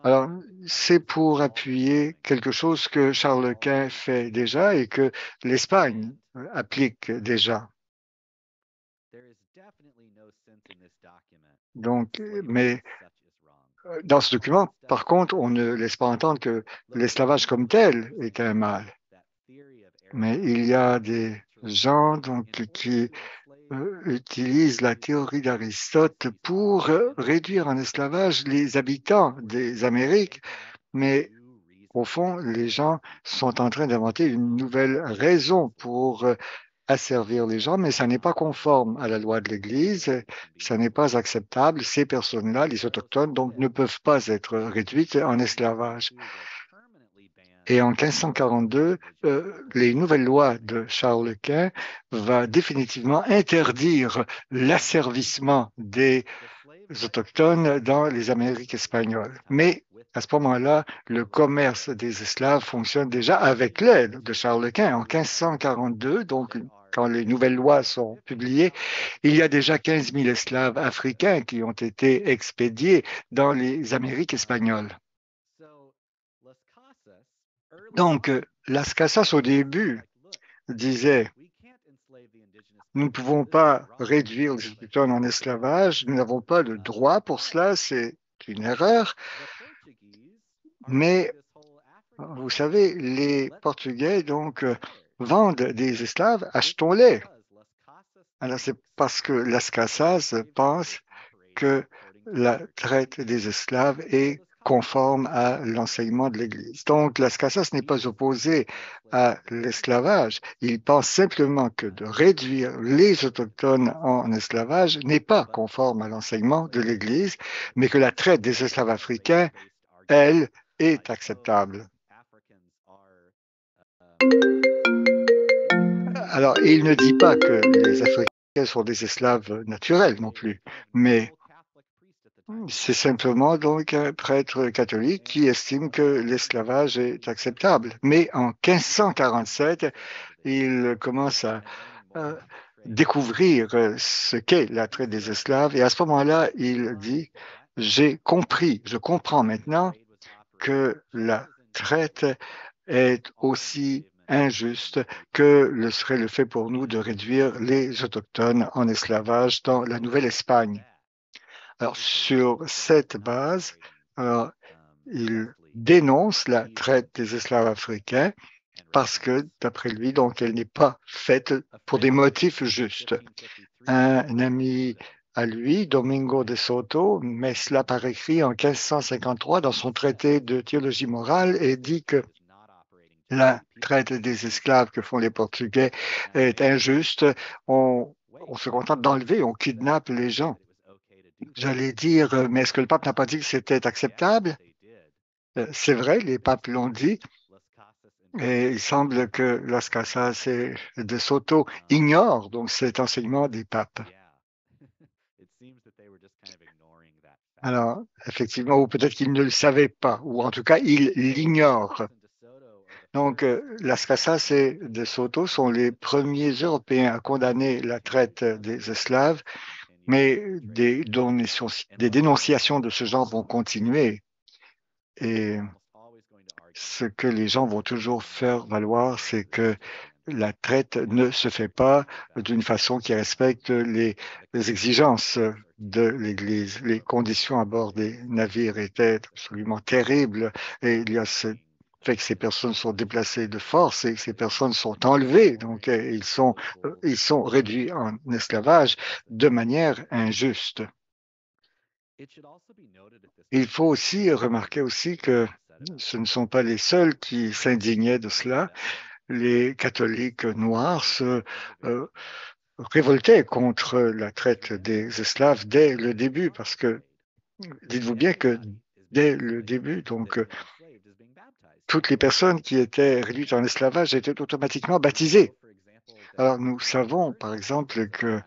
Alors, c'est pour appuyer quelque chose que Charles Quint fait déjà et que l'Espagne applique déjà. Donc, mais dans ce document, par contre, on ne laisse pas entendre que l'esclavage comme tel est un mal. Mais il y a des gens donc, qui utilisent la théorie d'Aristote pour réduire en esclavage les habitants des Amériques, mais au fond, les gens sont en train d'inventer une nouvelle raison pour asservir les gens, mais ça n'est pas conforme à la loi de l'Église, ça n'est pas acceptable. Ces personnes-là, les autochtones, donc ne peuvent pas être réduites en esclavage. Et en 1542, les nouvelles lois de Charles Quint va définitivement interdire l'asservissement des autochtones dans les Amériques espagnoles. Mais à ce moment-là, le commerce des esclaves fonctionne déjà avec l'aide de Charles Quint. En 1542, donc quand les nouvelles lois sont publiées, il y a déjà 15 000 esclaves africains qui ont été expédiés dans les Amériques espagnoles. Donc, Las Casas, au début, disait nous ne pouvons pas réduire les autochtones en esclavage, nous n'avons pas le droit pour cela, c'est une erreur. Mais, vous savez, les Portugais, donc, vendent des esclaves, achetons-les. Alors, c'est parce que Las Casas pense que la traite des esclaves est conforme à l'enseignement de l'Église. Donc, Las Casas n'est pas opposé à l'esclavage. Il pense simplement que de réduire les autochtones en esclavage n'est pas conforme à l'enseignement de l'Église, mais que la traite des esclaves africains, elle, est acceptable. Alors, il ne dit pas que les Africains sont des esclaves naturels non plus, mais c'est simplement donc un prêtre catholique qui estime que l'esclavage est acceptable. Mais en 1547, il commence à découvrir ce qu'est la traite des esclaves et à ce moment-là, il dit, j'ai compris, je comprends maintenant que la traite est aussi injuste que le serait le fait pour nous de réduire les autochtones en esclavage dans la Nouvelle-Espagne. Alors, sur cette base, il dénonce la traite des esclaves africains parce que, d'après lui, donc, elle n'est pas faite pour des motifs justes. Un ami à lui, Domingo de Soto, met cela par écrit en 1553 dans son traité de théologie morale et dit que la traite des esclaves que font les Portugais est injuste. On se contente d'enlever, on kidnappe les gens. J'allais dire, mais est-ce que le pape n'a pas dit que c'était acceptable? C'est vrai, les papes l'ont dit. Et il semble que Las Casas et de Soto ignorent donc cet enseignement des papes. Alors, effectivement, ou peut-être qu'ils ne le savaient pas, ou en tout cas, ils l'ignorent. Donc, Las Casas et de Soto sont les premiers Européens à condamner la traite des esclaves, mais des dénonciations de ce genre vont continuer. Et ce que les gens vont toujours faire valoir, c'est que la traite ne se fait pas d'une façon qui respecte les exigences de l'Église. Les conditions à bord des navires étaient absolument terribles et il y a ce fait que ces personnes sont déplacées de force et que ces personnes sont enlevées. Donc, ils sont réduits en esclavage de manière injuste. Il faut aussi remarquer aussi que ce ne sont pas les seuls qui s'indignaient de cela. les catholiques noirs se révoltaient contre la traite des esclaves dès le début, parce que dites-vous bien que dès le début, donc toutes les personnes qui étaient réduites en esclavage étaient automatiquement baptisées. Alors nous savons, par exemple, que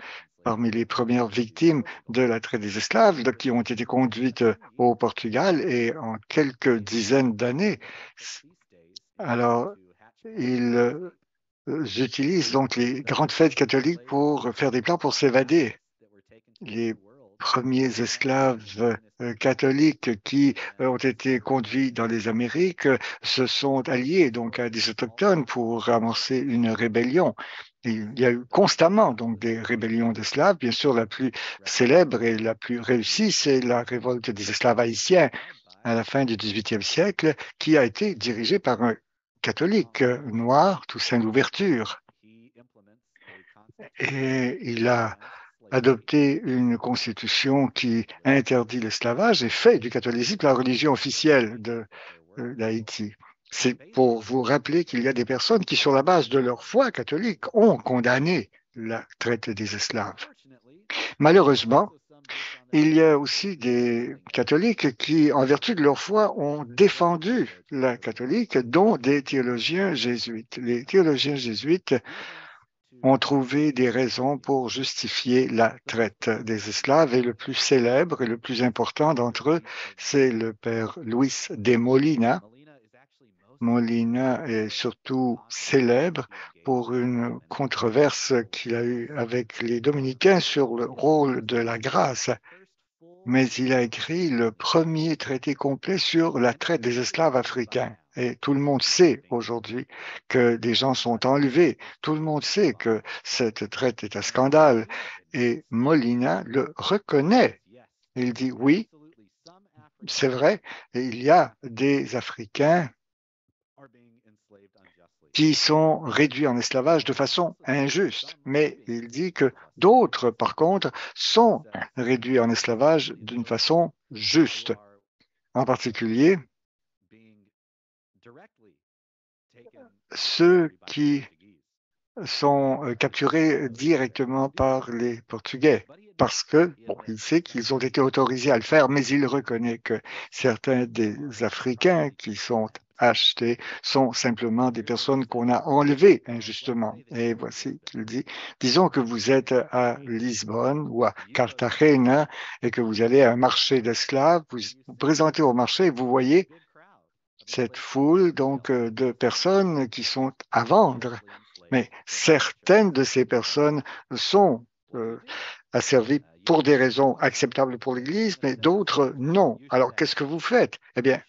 parmi les premières victimes de la traite des esclaves, qui ont été conduites au Portugal, et en quelques dizaines d'années, alors ils utilisent donc les grandes fêtes catholiques pour faire des plans pour s'évader. Les premiers esclaves catholiques qui ont été conduits dans les Amériques se sont alliés donc à des autochtones pour amorcer une rébellion. Il y a eu constamment donc des rébellions d'esclaves. Bien sûr, la plus célèbre et la plus réussie, c'est la révolte des esclaves haïtiens à la fin du XVIIIe siècle, qui a été dirigée par un catholique noir, Toussaint Louverture. Et il a adopté une constitution qui interdit l'esclavage et fait du catholicisme la religion officielle d'Haïti. C'est pour vous rappeler qu'il y a des personnes qui, sur la base de leur foi catholique, ont condamné la traite des esclaves. Malheureusement, il y a aussi des catholiques qui, en vertu de leur foi, ont défendu la catholique, dont des théologiens jésuites. Les théologiens jésuites ont trouvé des raisons pour justifier la traite des esclaves, et le plus célèbre et le plus important d'entre eux, c'est le père Luis de Molina. Molina est surtout célèbre pour une controverse qu'il a eue avec les dominicains sur le rôle de la grâce. Mais il a écrit le premier traité complet sur la traite des esclaves africains. Et tout le monde sait aujourd'hui que des gens sont enlevés. Tout le monde sait que cette traite est un scandale. Et Molina le reconnaît. Il dit oui, c'est vrai, il y a des Africains qui sont réduits en esclavage de façon injuste. Mais il dit que d'autres, par contre, sont réduits en esclavage d'une façon juste. En particulier, ceux qui sont capturés directement par les Portugais, parce que, bon, il sait qu'ils ont été autorisés à le faire, mais il reconnaît que certains des Africains qui sont achetés sont simplement des personnes qu'on a enlevées injustement. Et voici qu'il dit, disons que vous êtes à Lisbonne ou à Cartagena et que vous allez à un marché d'esclaves, vous vous présentez au marché et vous voyez cette foule donc de personnes qui sont à vendre. Mais certaines de ces personnes sont asservies pour des raisons acceptables pour l'Église, mais d'autres non. Alors, qu'est-ce que vous faites? Eh bien,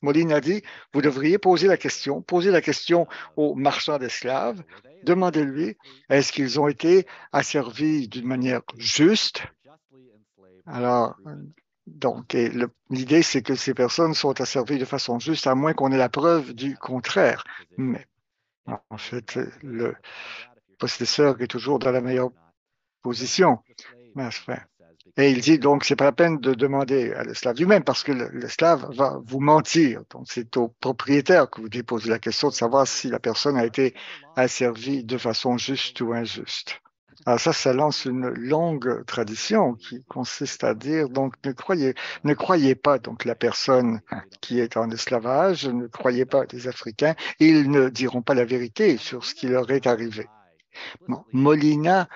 Moline a dit, vous devriez poser la question aux marchands d'esclaves, demandez-lui, est-ce qu'ils ont été asservis d'une manière juste? Alors, donc, l'idée, c'est que ces personnes sont asservies de façon juste, à moins qu'on ait la preuve du contraire. Mais en fait, le possesseur est toujours dans la meilleure position. Et il dit donc, c'est pas la peine de demander à l'esclave lui-même parce que l'esclave va vous mentir. Donc, c'est au propriétaire que vous déposez la question de savoir si la personne a été asservie de façon juste ou injuste. Alors ça lance une longue tradition qui consiste à dire, donc, ne croyez pas donc la personne qui est en esclavage, ne croyez pas des Africains, ils ne diront pas la vérité sur ce qui leur est arrivé. Bon, Molina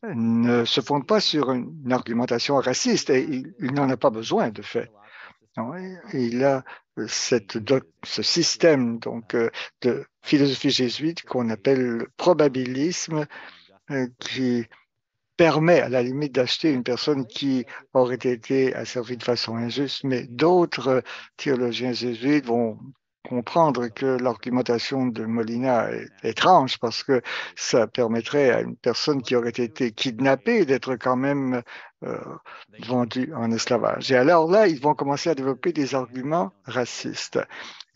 ne se fonde pas sur une argumentation raciste et il n'en a pas besoin de fait. Il a ce système donc de philosophie jésuite qu'on appelle le probabilisme qui permet à la limite d'acheter une personne qui aurait été asservie de façon injuste, mais d'autres théologiens jésuites vont comprendre que l'argumentation de Molina est étrange parce que ça permettrait à une personne qui aurait été kidnappée d'être quand même vendue en esclavage. Et alors là, ils vont commencer à développer des arguments racistes.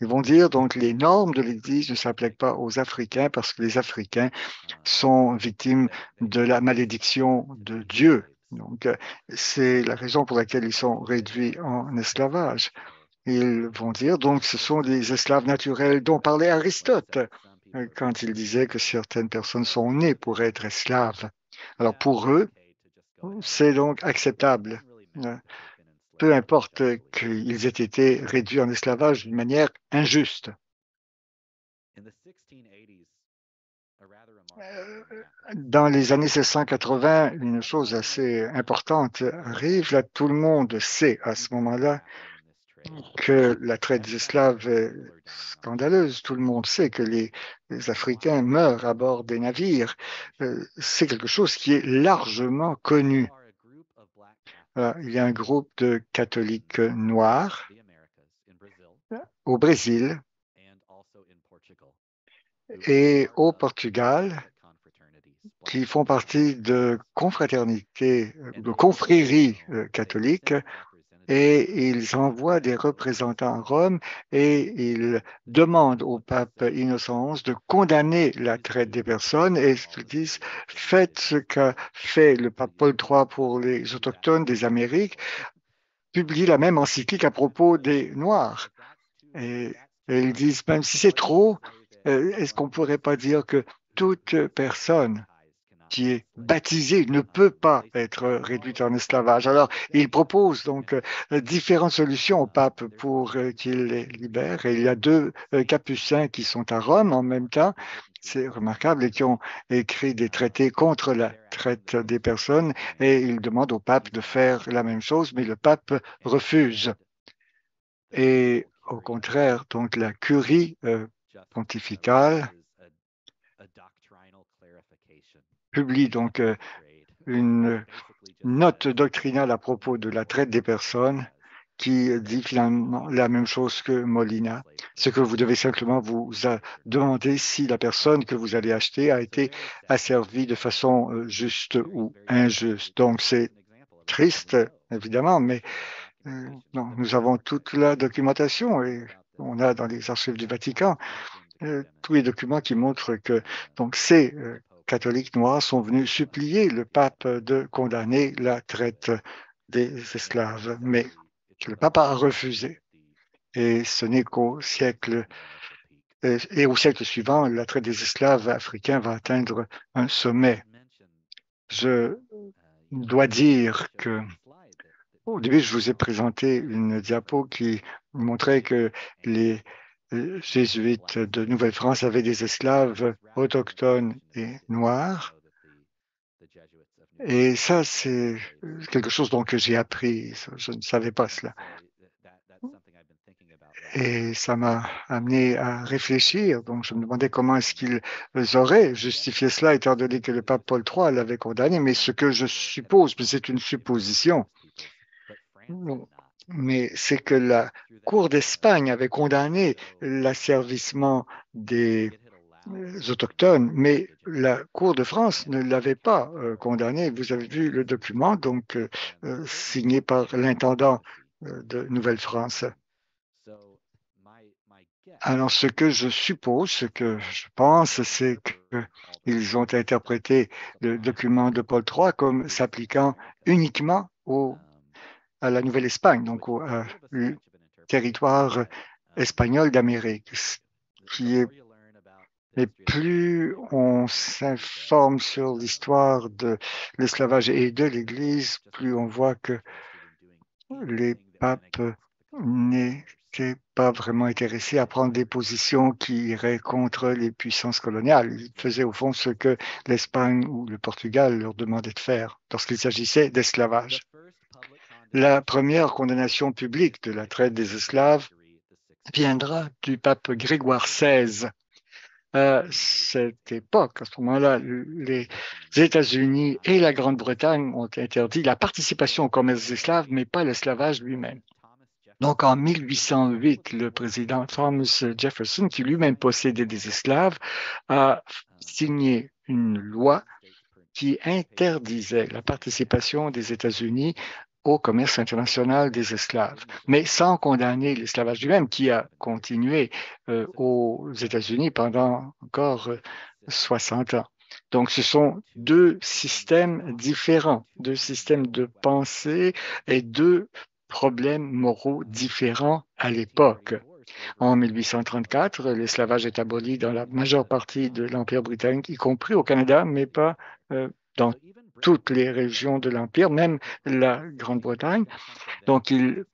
Ils vont dire donc les normes de l'Église ne s'appliquent pas aux Africains parce que les Africains sont victimes de la malédiction de Dieu. Donc, c'est la raison pour laquelle ils sont réduits en esclavage. Ils vont dire, donc, ce sont des esclaves naturels dont parlait Aristote. quand il disait que certaines personnes sont nées pour être esclaves. Alors pour eux, c'est donc acceptable. Peu importe qu'ils aient été réduits en esclavage d'une manière injuste. Dans les années 1680, une chose assez importante arrive. Là, tout le monde sait à ce moment-là que la traite des esclaves est scandaleuse. Tout le monde sait que les Africains meurent à bord des navires. C'est quelque chose qui est largement connu. Il y a un groupe de catholiques noirs au Brésil et au Portugal qui font partie de confraternités, de confréries catholiques, et ils envoient des représentants à Rome et ils demandent au pape Innocent XI de condamner la traite des personnes et ils disent faites ce qu'a fait le pape Paul III pour les autochtones des Amériques, publie la même encyclique à propos des Noirs. Et ils disent même si c'est trop, est-ce qu'on ne pourrait pas dire que toute personne qui est baptisé ne peut pas être réduit en esclavage. Alors, il propose donc différentes solutions au pape pour qu'il les libère. Et il y a deux capucins qui sont à Rome en même temps, c'est remarquable, et qui ont écrit des traités contre la traite des personnes. Et ils demandent au pape de faire la même chose, mais le pape refuse. Et au contraire, donc la curie pontificale publie donc une note doctrinale à propos de la traite des personnes qui dit finalement la même chose que Molina. Ce que vous devez simplement vous demander si la personne que vous allez acheter a été asservie de façon juste ou injuste. Donc c'est triste, évidemment, mais non, nous avons toute la documentation et on a dans les archives du Vatican tous les documents qui montrent que donc ces catholiques noirs sont venus supplier le pape de condamner la traite des esclaves, mais le pape a refusé. Et ce n'est qu'au siècle et au siècle suivant, la traite des esclaves africains va atteindre un sommet. Je dois dire que au début, je vous ai présenté une diapo qui montrait que les jésuites de Nouvelle-France avaient des esclaves autochtones et noirs. Et ça, c'est quelque chose dont que j'ai appris. Je ne savais pas cela. Et ça m'a amené à réfléchir. Donc, je me demandais comment est-ce qu'ils auraient justifié cela, étant donné que le pape Paul III l'avait condamné. Mais ce que je suppose, mais c'est une supposition, mais c'est que la Cour d'Espagne avait condamné l'asservissement des autochtones, mais la Cour de France ne l'avait pas condamné. Vous avez vu le document donc signé par l'intendant de Nouvelle-France. Alors, ce que je suppose, ce que je pense, c'est qu'ils ont interprété le document de Paul III comme s'appliquant uniquement à la Nouvelle-Espagne, donc au territoire espagnol d'Amérique, qui est et plus on s'informe sur l'histoire de l'esclavage et de l'Église, plus on voit que les papes n'étaient pas vraiment intéressés à prendre des positions qui iraient contre les puissances coloniales. Ils faisaient au fond ce que l'Espagne ou le Portugal leur demandaient de faire lorsqu'il s'agissait d'esclavage. La première condamnation publique de la traite des esclaves viendra du pape Grégoire XVI. À cette époque, à ce moment-là, les États-Unis et la Grande-Bretagne ont interdit la participation au commerce des esclaves, mais pas l'esclavage lui-même. Donc, en 1808, le président Thomas Jefferson, qui lui-même possédait des esclaves, a signé une loi qui interdisait la participation des États-Unis au commerce international des esclaves, mais sans condamner l'esclavage lui-même, qui a continué aux États-Unis pendant encore 60 ans. Donc, ce sont deux systèmes différents, deux systèmes de pensée et deux problèmes moraux différents à l'époque. En 1834, l'esclavage est aboli dans la majeure partie de l'Empire britannique, y compris au Canada, mais pas dans toutes les régions de l'Empire, même la Grande-Bretagne. Donc, ils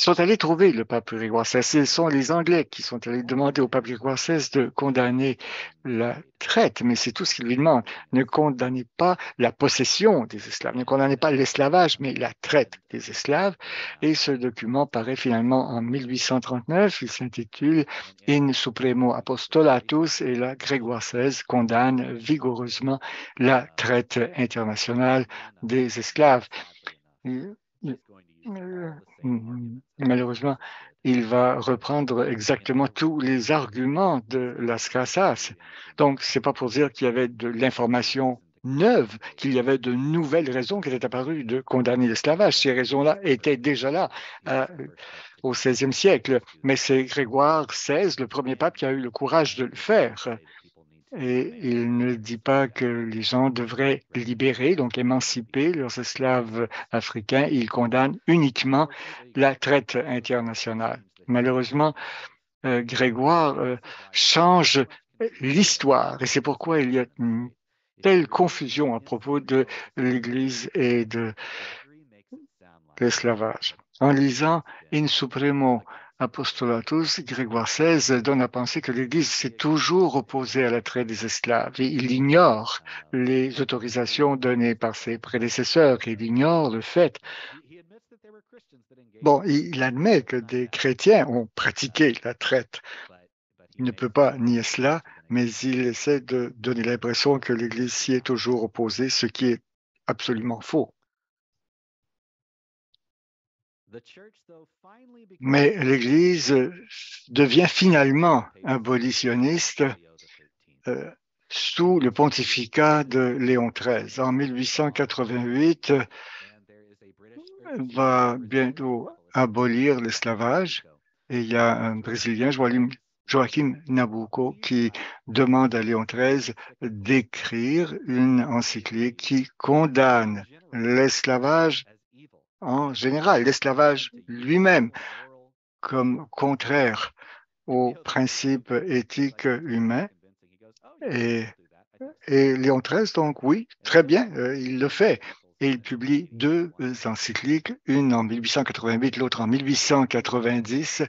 sont allés trouver le pape Grégoire XVI. Ce sont les Anglais qui sont allés demander au pape Grégoire XVI de condamner la traite, mais c'est tout ce qu'ils lui demandent. Ne condamnez pas la possession des esclaves, ne condamnez pas l'esclavage, mais la traite des esclaves. Et ce document paraît finalement en 1839. Il s'intitule In Supremo Apostolatus et là, Grégoire XVI condamne vigoureusement la traite internationale des esclaves. Malheureusement, il va reprendre exactement tous les arguments de Las Casas. Donc, c'est pas pour dire qu'il y avait de l'information neuve, qu'il y avait de nouvelles raisons qui étaient apparues de condamner l'esclavage. Ces raisons-là étaient déjà là au XVIe siècle, mais c'est Grégoire XVI, le premier pape, qui a eu le courage de le faire. Et il ne dit pas que les gens devraient libérer, donc émanciper leurs esclaves africains. Il condamne uniquement la traite internationale. Malheureusement, Grégoire change l'histoire et c'est pourquoi il y a une telle confusion à propos de l'Église et de l'esclavage. En lisant In Supremo Apostolatus, Grégoire XVI donne à penser que l'Église s'est toujours opposée à la traite des esclaves et il ignore les autorisations données par ses prédécesseurs, il ignore le fait. Bon, il admet que des chrétiens ont pratiqué la traite. Il ne peut pas nier cela, mais il essaie de donner l'impression que l'Église s'y est toujours opposée, ce qui est absolument faux. Mais l'Église devient finalement abolitionniste sous le pontificat de Léon XIII. En 1888, va bientôt abolir l'esclavage et il y a un Brésilien, Joaquim Nabuco, qui demande à Léon XIII d'écrire une encyclique qui condamne l'esclavage en général, l'esclavage lui-même comme contraire aux principes éthiques humains. Et Léon XIII, donc oui, très bien, il le fait. Et il publie deux encycliques, une en 1888, l'autre en 1890,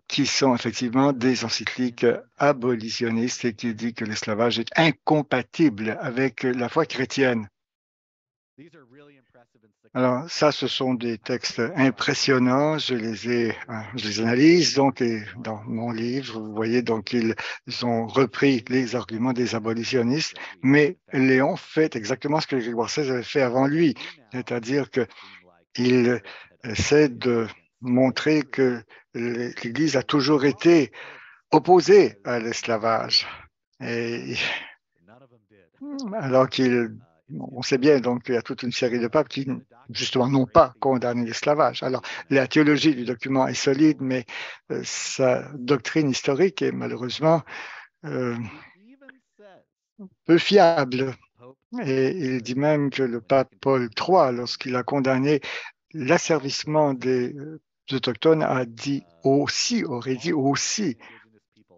qui sont effectivement des encycliques abolitionnistes et qui dit que l'esclavage est incompatible avec la foi chrétienne. Alors, ça, ce sont des textes impressionnants. Je les analyse donc dans mon livre. Vous voyez, donc ils ont repris les arguments des abolitionnistes, mais Léon fait exactement ce que Grégoire XVI avait fait avant lui, c'est-à-dire qu'il essaie de montrer que l'Église a toujours été opposée à l'esclavage. Et alors on sait bien donc qu'il y a toute une série de papes qui justement n'ont pas condamné l'esclavage. Alors la théologie du document est solide, mais sa doctrine historique est malheureusement peu fiable. Et il dit même que le pape Paul III, lorsqu'il a condamné l'asservissement des autochtones, aurait dit aussi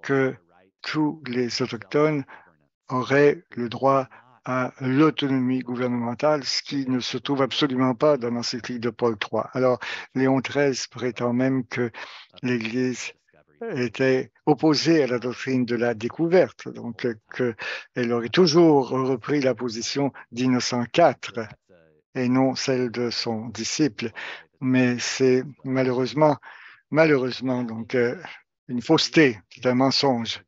que tous les autochtones auraient le droit à l'autonomie gouvernementale, ce qui ne se trouve absolument pas dans l'encyclique de Paul III. Alors, Léon XIII prétend même que l'Église était opposée à la doctrine de la découverte, donc qu'elle aurait toujours repris la position d'Innocent IV et non celle de son disciple. Mais c'est malheureusement donc une fausseté, c'est un mensonge.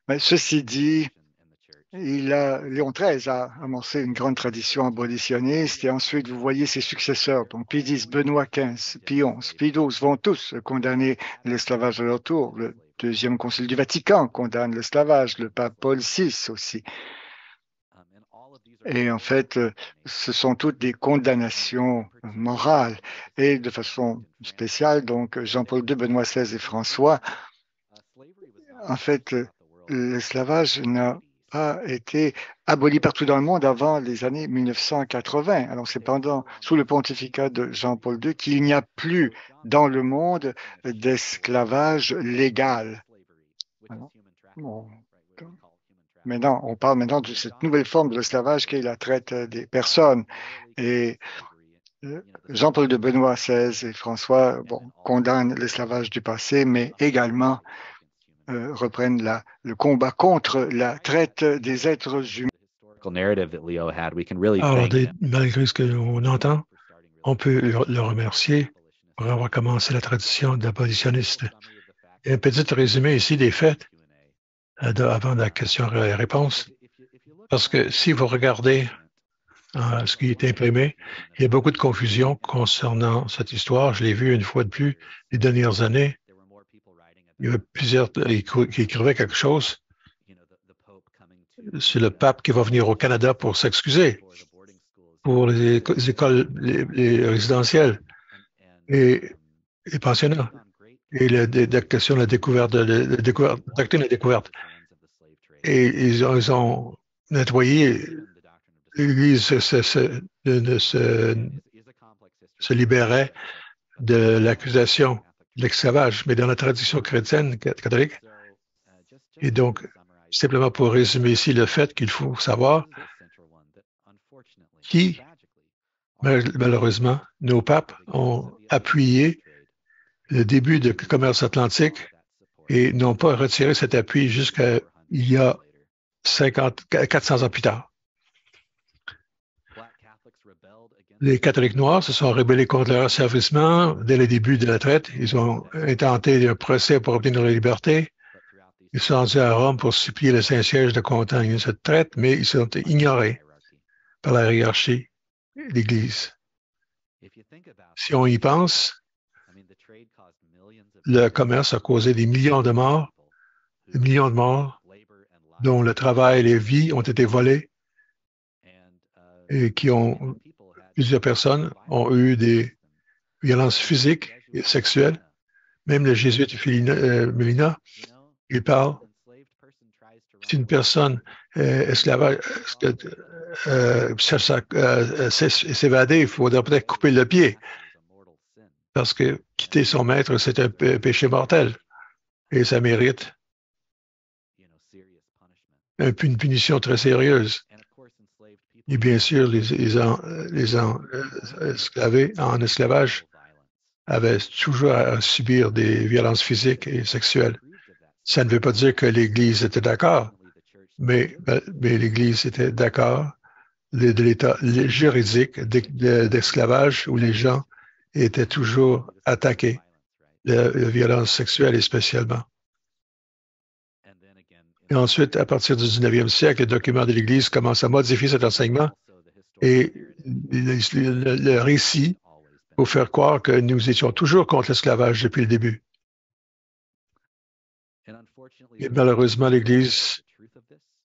Mais ceci dit, Léon XIII a amorcé une grande tradition abolitionniste et ensuite vous voyez ses successeurs, donc Pie X, Benoît XV, Pie XI, Pie XII vont tous condamner l'esclavage à leur tour. Le deuxième concile du Vatican condamne l'esclavage, le pape Paul VI aussi. Et en fait, ce sont toutes des condamnations morales et de façon spéciale, donc Jean-Paul II, Benoît XVI et François, en fait, l'esclavage n'a pas été aboli partout dans le monde avant les années 1980. Alors c'est sous le pontificat de Jean-Paul II qu'il n'y a plus dans le monde d'esclavage légal. Maintenant, on parle maintenant de cette nouvelle forme de l'esclavage qui est la traite des personnes. Et Jean-Paul II, Benoît XVI et François condamnent l'esclavage du passé, mais également reprennent le combat contre la traite des êtres humains. Alors, malgré ce que l'on entend, on peut le remercier pour avoir commencé la tradition d'abolitionniste. Un petit résumé ici des faits avant la question-réponse, parce que si vous regardez ce qui est imprimé, il y a beaucoup de confusion concernant cette histoire. Je l'ai vu une fois de plus les dernières années. Il y avait plusieurs qui écrivaient quelque chose. C'est le pape qui va venir au Canada pour s'excuser pour les écoles les résidentielles et les pensionnats. Et la question de la découverte, doctrine de la découverte. Et ils ont nettoyé l'Église se libérait de l'accusation de l'esclavage, mais dans la tradition chrétienne catholique. Et donc, simplement pour résumer ici le fait qu'il faut savoir qui, malheureusement, nos papes ont appuyé le début du commerce atlantique et n'ont pas retiré cet appui jusqu'à il y a 400 ans plus tard. Les catholiques noirs se sont rébellés contre leur asservissement dès le début de la traite. Ils ont intenté un procès pour obtenir la liberté. Ils sont rendus à Rome pour supplier le Saint-Siège de condamner cette traite, mais ils sont ignorés par la hiérarchie de l'Église. Si on y pense, le commerce a causé des millions de morts dont le travail et les vies ont été volés et plusieurs personnes ont eu des violences physiques et sexuelles. Même le jésuite Mélina, il parle. Si une personne esclavage cherche à s'évader, il faudrait peut-être couper le pied. Parce que quitter son maître, c'est un péché mortel. Et ça mérite une punition très sérieuse. Et bien sûr, les esclavés en esclavage avaient toujours à subir des violences physiques et sexuelles. Ça ne veut pas dire que l'Église était d'accord, mais l'Église était d'accord de l'état juridique d'esclavage où les gens étaient toujours attaqués, de violences sexuelles et spécialement. Et ensuite, à partir du 19e siècle, les documents de l'Église commencent à modifier cet enseignement et le récit pour faire croire que nous étions toujours contre l'esclavage depuis le début. Et malheureusement, l'Église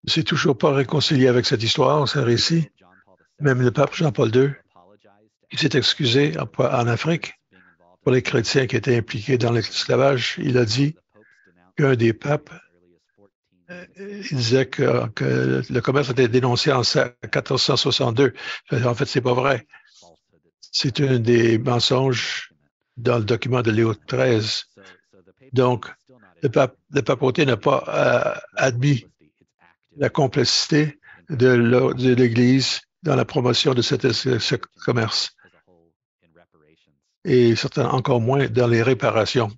ne s'est toujours pas réconciliée avec cette histoire, ce récit. Même le pape Jean-Paul II, il s'est excusé en Afrique pour les chrétiens qui étaient impliqués dans l'esclavage. Il a dit qu'un des papes il disait que le commerce était dénoncé en 1462. En fait, c'est pas vrai. C'est un des mensonges dans le document de Léo XIII. Donc, le papauté n'a pas admis la complicité de l'Église dans la promotion de ce commerce. Et certainement encore moins dans les réparations,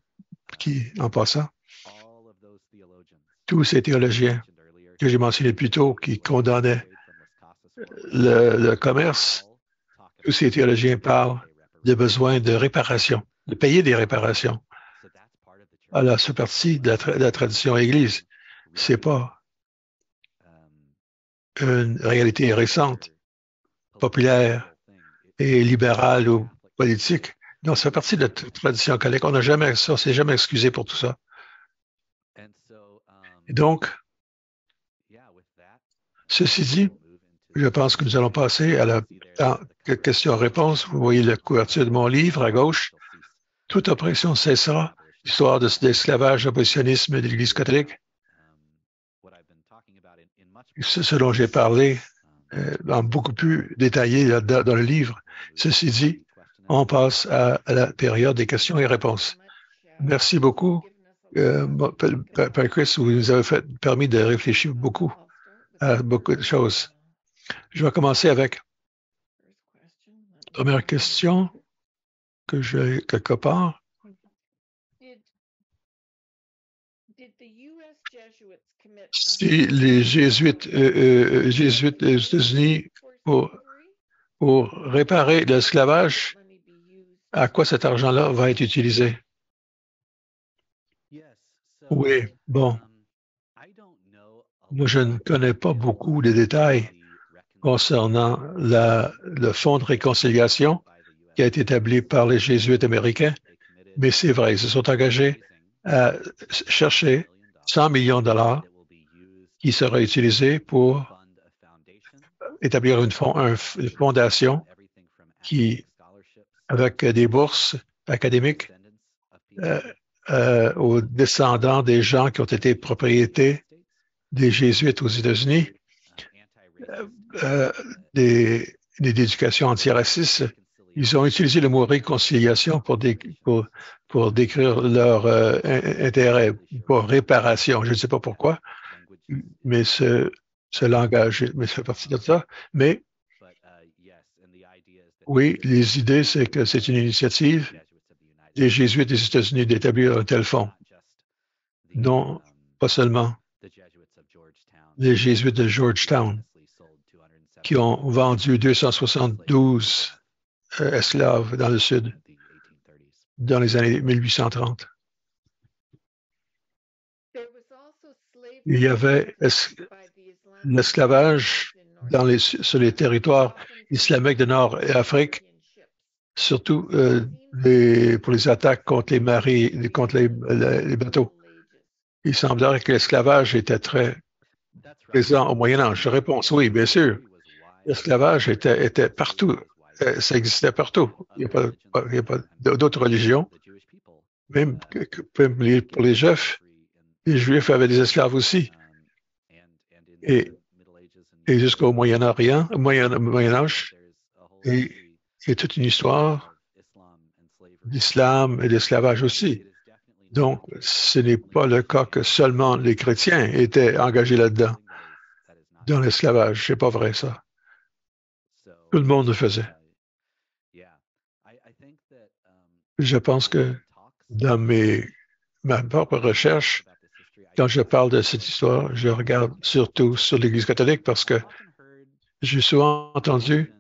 en passant, tous ces théologiens que j'ai mentionnés plus tôt qui condamnaient le commerce, tous ces théologiens parlent de besoin de réparation, de payer des réparations. Alors, c'est partie de la tradition Église. C'est pas une réalité récente, populaire et libérale ou politique. Non, ça fait partie de la tradition catholique. On s'est jamais excusé pour tout ça. Et donc, ceci dit, je pense que nous allons passer à la question-réponse. Vous voyez la couverture de mon livre à gauche. Toute oppression cessera. Histoire de l'esclavage, abolitionnisme de l'Église catholique. ce dont j'ai parlé en beaucoup plus détaillé dans le livre. Ceci dit, on passe à la période des questions et réponses. Merci beaucoup, Père Chris, vous nous avez permis de réfléchir beaucoup à beaucoup de choses. Je vais commencer avec la première question que j'ai quelque part. Si les Jésuites des États-Unis pour réparer l'esclavage, à quoi cet argent-là va être utilisé? Oui, bon. Moi, je ne connais pas beaucoup de détails concernant le fonds de réconciliation qui a été établi par les Jésuites américains, mais c'est vrai, ils se sont engagés à chercher 100 millions de dollars qui sera utilisé pour établir une fondation qui, avec des bourses académiques aux descendants des gens qui ont été propriétés des Jésuites aux États-Unis, d'éducation antiraciste. Ils ont utilisé le mot réconciliation pour décrire leur intérêt, pour réparation. Je ne sais pas pourquoi, mais ce langage, mais ça fait partie de ça. Mais oui, les idées, c'est que c'est une initiative des Jésuites des États-Unis d'établir un tel fonds. Non, pas seulement les Jésuites de Georgetown qui ont vendu 272 esclaves dans le Sud dans les années 1830. Il y avait l'esclavage sur les territoires islamiques de Nord et Afrique, surtout pour les attaques contre les bateaux. Il semblerait que l'esclavage était très présent au Moyen Âge. Réponse, oui, bien sûr. L'esclavage était partout. Ça existait partout. Il n'y a pas d'autres religions. Même pour les Juifs avaient des esclaves aussi. Et jusqu'au Moyen-Orient, Moyen-Âge, et il y a toute une histoire d'islam et d'esclavage aussi. Donc, ce n'est pas le cas que seulement les chrétiens étaient engagés là-dedans, dans l'esclavage. C'est pas vrai, ça. Tout le monde le faisait. Je pense que dans ma propre recherche, quand je parle de cette histoire, je regarde surtout sur l'Église catholique parce que j'ai souvent entendu,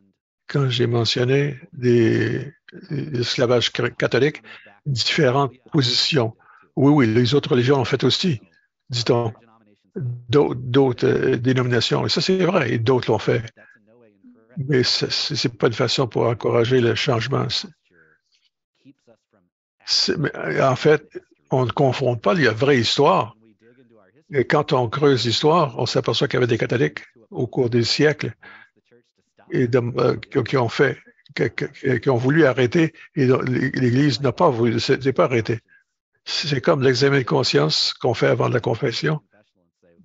quand j'ai mentionné l'esclavage catholique, différentes positions. Oui, les autres religions l'ont fait aussi, dit-on, d'autres dénominations. Et ça, c'est vrai, et d'autres l'ont fait. Mais ce n'est pas une façon pour encourager le changement. En fait, on ne confronte pas la vraie histoire. Et quand on creuse l'histoire, on s'aperçoit qu'il y avait des catholiques au cours des siècles et qui ont voulu arrêter et l'Église n'a pas voulu, c'est pas arrêté. C'est comme l'examen de conscience qu'on fait avant la confession.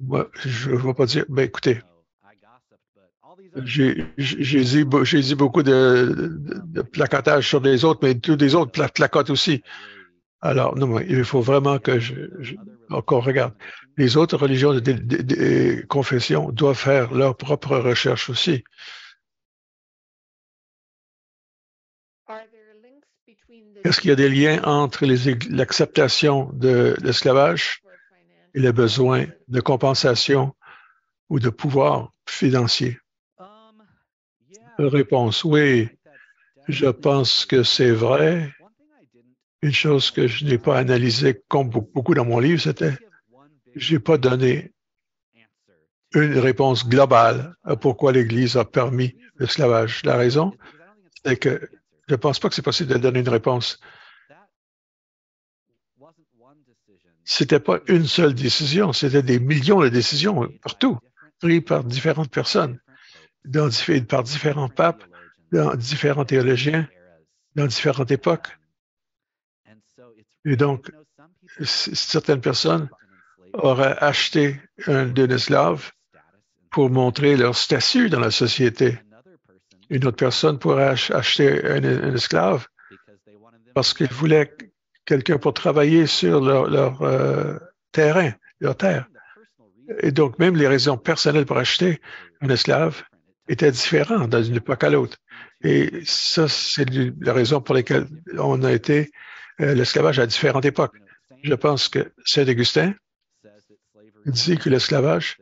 Moi, je ne vais pas dire, ben écoutez, j'ai dit beaucoup de placotage sur les autres, mais tous les autres placotent aussi. Alors, non, il faut vraiment qu'on regarde. Les autres religions de confession doivent faire leur propre recherche aussi. Est-ce qu'il y a des liens entre l'acceptation de l'esclavage et le besoin de compensation ou de pouvoir financier? Réponse, oui. Je pense que c'est vrai. Une chose que je n'ai pas analysée comme beaucoup dans mon livre, c'était je n'ai pas donné une réponse globale à pourquoi l'Église a permis l'esclavage. La raison, c'est que je ne pense pas que c'est possible de donner une réponse. C'était pas une seule décision, c'était des millions de décisions partout, prises par différentes personnes, par différents papes, dans différents théologiens, dans différentes époques. Et donc, certaines personnes auraient acheté un esclave pour montrer leur statut dans la société. Une autre personne pourrait acheter un esclave parce qu'ils voulaient quelqu'un pour travailler sur leur terrain, leur terre. Et donc, même les raisons personnelles pour acheter un esclave étaient différentes d'une époque à l'autre. Et ça, c'est la raison pour laquelle on a été l'esclavage à différentes époques. Je pense que Saint-Augustin dit que l'esclavage,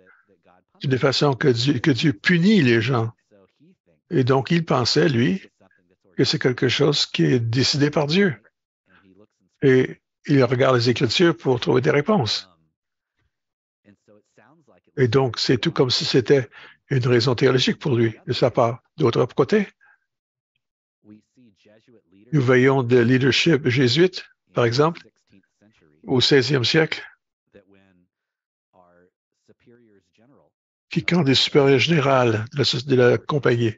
c'est une façon que Dieu punit les gens. Et donc, il pensait, lui, que c'est quelque chose qui est décidé par Dieu. Et il regarde les Écritures pour trouver des réponses. Et donc, c'est tout comme si c'était une raison théologique pour lui, de sa part. D'autre côté, nous voyons des leadership jésuites, par exemple, au 16e siècle, qui, quand des supérieurs généraux de la compagnie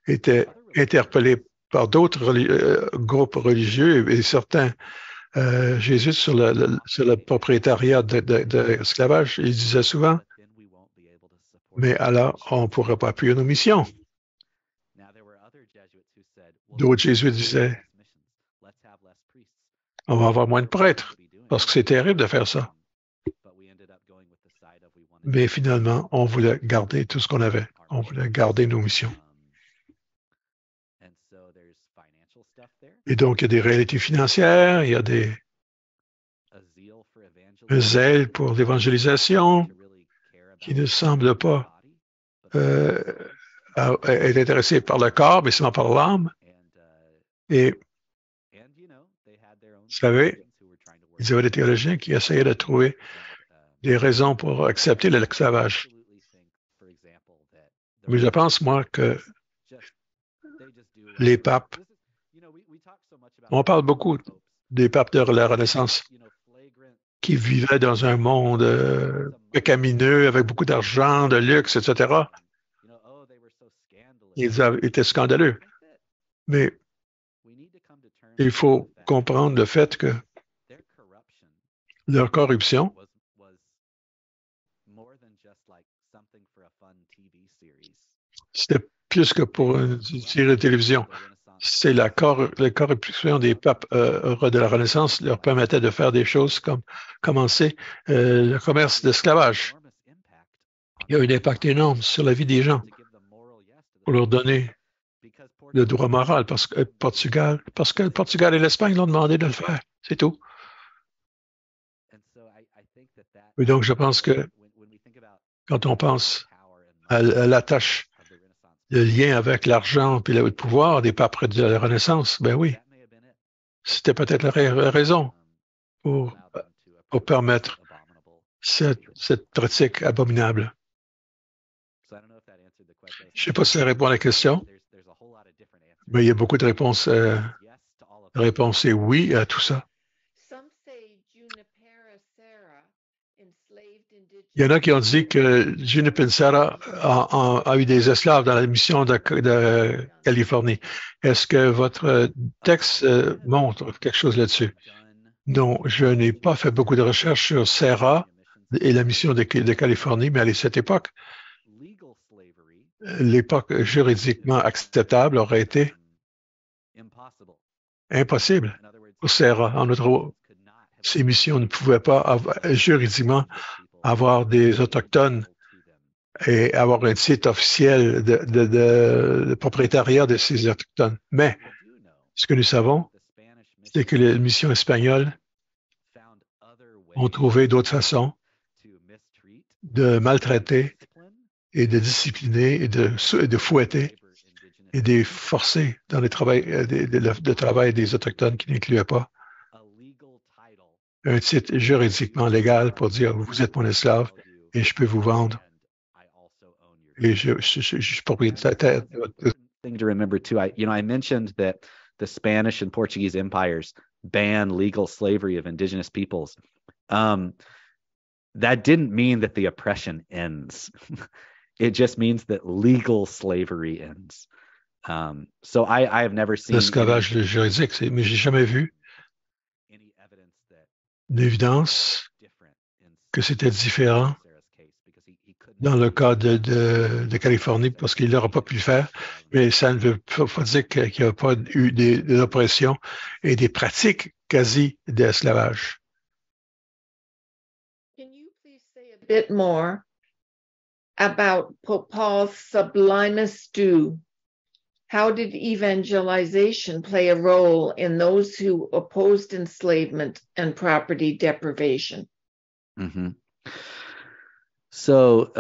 étaient interpellés par d'autres groupes religieux et certains jésuites sur le propriétariat de l'esclavage, ils disaient souvent, mais alors on ne pourra pas appuyer nos missions. D'autres jésuites disaient, on va avoir moins de prêtres, parce que c'est terrible de faire ça. Mais finalement, on voulait garder tout ce qu'on avait. On voulait garder nos missions. Et donc, il y a des réalités financières, il y a un zèle pour l'évangélisation qui ne semble pas être intéressé par le corps, mais seulement par l'âme. Et, vous savez, ils avaient des théologiens qui essayaient de trouver des raisons pour accepter l'esclavage. Mais je pense, moi, que les papes, on parle beaucoup des papes de la Renaissance qui vivaient dans un monde pécamineux, avec beaucoup d'argent, de luxe, etc. Ils étaient scandaleux. Mais il faut comprendre le fait que leur corruption c'était plus que pour une série de télévision. C'est la corruption des papes de la Renaissance leur permettait de faire des choses comme commencer le commerce d'esclavage. Il y a eu un impact énorme sur la vie des gens pour leur donner le droit moral parce que le Portugal et l'Espagne l'ont demandé de le faire. C'est tout. Et donc, je pense que quand on pense à la tâche, le lien avec l'argent et le pouvoir des papes de la Renaissance, ben oui, c'était peut-être la raison pour permettre cette pratique abominable. Je ne sais pas si ça répond à la question, mais il y a beaucoup de réponses. La réponse est oui à tout ça. Il y en a qui ont dit que Juniper Serra a eu des esclaves dans la mission de Californie. Est-ce que votre texte montre quelque chose là-dessus? Non, je n'ai pas fait beaucoup de recherches sur Serra et la mission de Californie, mais à cette époque, l'époque juridiquement acceptable aurait été impossible pour Serra. En autre mot, ces missions ne pouvaient pas juridiquement avoir des Autochtones et avoir un titre officiel de propriétariat de ces Autochtones. Mais ce que nous savons, c'est que les missions espagnoles ont trouvé d'autres façons de maltraiter et de discipliner et de fouetter et de forcer dans le travail des Autochtones qui n'incluaient pas un titre juridiquement légal pour dire vous êtes mon esclave et je peux vous vendre. Et je suis propriétaire. Thing to remember too, I mentioned that the Spanish and Portuguese empires banned legal slavery of indigenous peoples. That didn't mean that the oppression ends. It just means that legal slavery ends. So I have never seen l'esclavage juridique, mais j'ai jamais vu d'évidence que c'était différent dans le cas de Californie parce qu'il n'aura pas pu le faire, mais ça ne veut pas dire qu'il n'y a pas eu des oppressions et des pratiques quasi d'esclavage. Can you please say a bit more about Pope Paul's Sublimus Deus? How did evangelization play a role in those who opposed enslavement and property deprivation? Mm-hmm. So,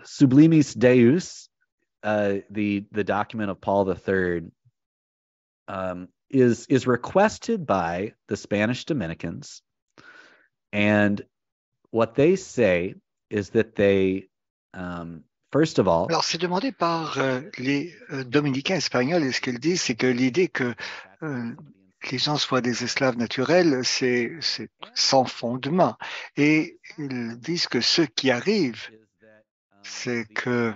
Sublimis Deus, the document of Paul III, is requested by the Spanish Dominicans, and what they say is that they, first of all, Alors, c'est demandé par les dominicains espagnols, et ce qu'ils disent, c'est que l'idée que les gens soient des esclaves naturels, c'est sans fondement. Et ils disent que ce qui arrive, c'est que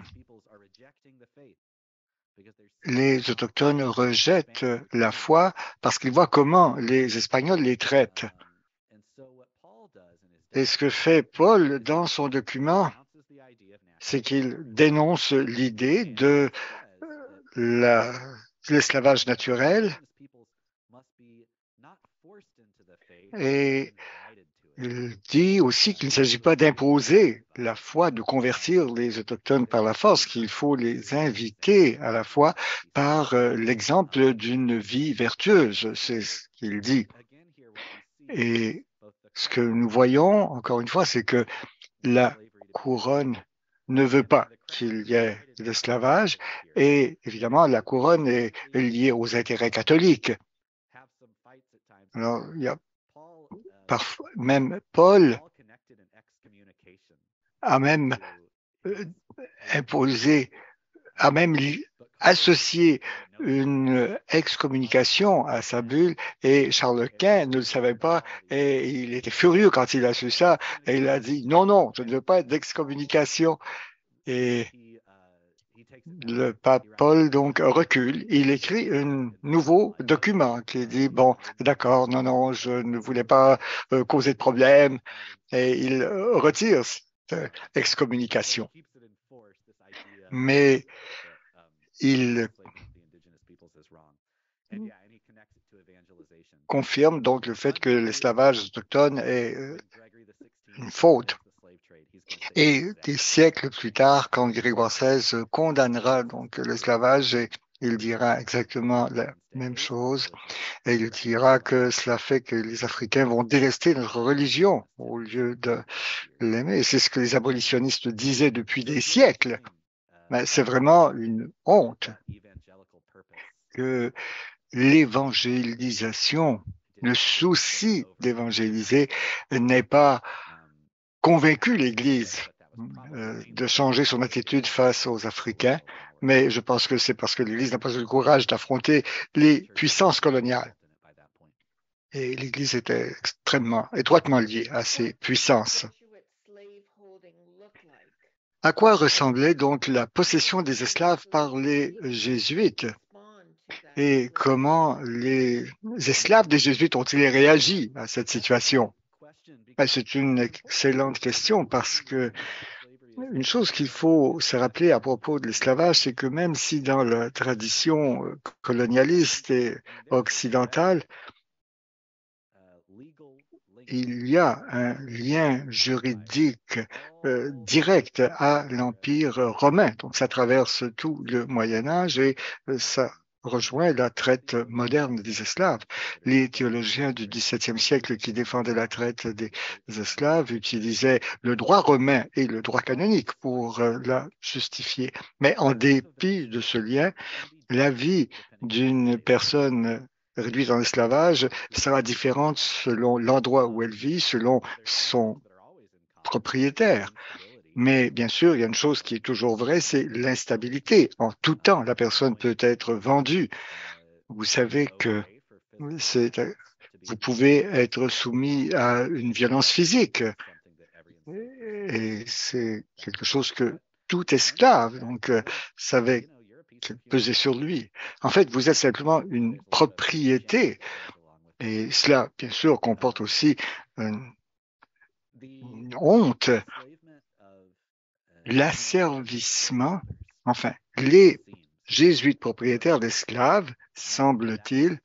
les autochtones rejettent la foi parce qu'ils voient comment les Espagnols les traitent. Et ce que fait Paul dans son document, c'est qu'il dénonce l'idée de l'esclavage naturel et il dit aussi qu'il ne s'agit pas d'imposer la foi, de convertir les Autochtones par la force, qu'il faut les inviter à la foi par l'exemple d'une vie vertueuse, c'est ce qu'il dit. Et ce que nous voyons, encore une fois, c'est que la couronne ne veut pas qu'il y ait l'esclavage et évidemment, la couronne est liée aux intérêts catholiques. Alors, il y a parfois, même Paul a même imposé, a même associé une excommunication à sa bulle et Charles Quint ne le savait pas et il était furieux quand il a su ça et il a dit non, non, je ne veux pas d'excommunication. Et le pape Paul donc recule, il écrit un nouveau document qui dit bon, d'accord, non, non, je ne voulais pas causer de problème et il retire cette excommunication. Mais il confirme donc le fait que l'esclavage autochtone est une faute. Et des siècles plus tard, quand Grégoire XVI condamnera donc l'esclavage, il dira exactement la même chose. Et il dira que cela fait que les Africains vont délester notre religion au lieu de l'aimer. Et c'est ce que les abolitionnistes disaient depuis des siècles. Mais c'est vraiment une honte que l'évangélisation, le souci d'évangéliser n'ait pas convaincu l'Église de changer son attitude face aux Africains, mais je pense que c'est parce que l'Église n'a pas eu le courage d'affronter les puissances coloniales. Et l'Église était extrêmement étroitement liée à ces puissances. À quoi ressemblait donc la possession des esclaves par les Jésuites? Et comment les esclaves des Jésuites ont-ils réagi à cette situation? C'est une excellente question parce que une chose qu'il faut se rappeler à propos de l'esclavage, c'est que même si dans la tradition colonialiste et occidentale, il y a un lien juridique direct à l'Empire romain. Donc, ça traverse tout le Moyen Âge et ça rejoint la traite moderne des esclaves. Les théologiens du XVIIe siècle qui défendaient la traite des esclaves utilisaient le droit romain et le droit canonique pour la justifier. Mais en dépit de ce lien, la vie d'une personne réduite en esclavage sera différente selon l'endroit où elle vit, selon son propriétaire. Mais bien sûr, il y a une chose qui est toujours vraie, c'est l'instabilité. En tout temps, la personne peut être vendue. Vous savez que vous pouvez être soumis à une violence physique. Et c'est quelque chose que tout esclave donc savait peser sur lui. En fait, vous êtes simplement une propriété. Et cela, bien sûr, comporte aussi une honte. l'asservissement, enfin, les jésuites propriétaires d'esclaves, semble-t-il,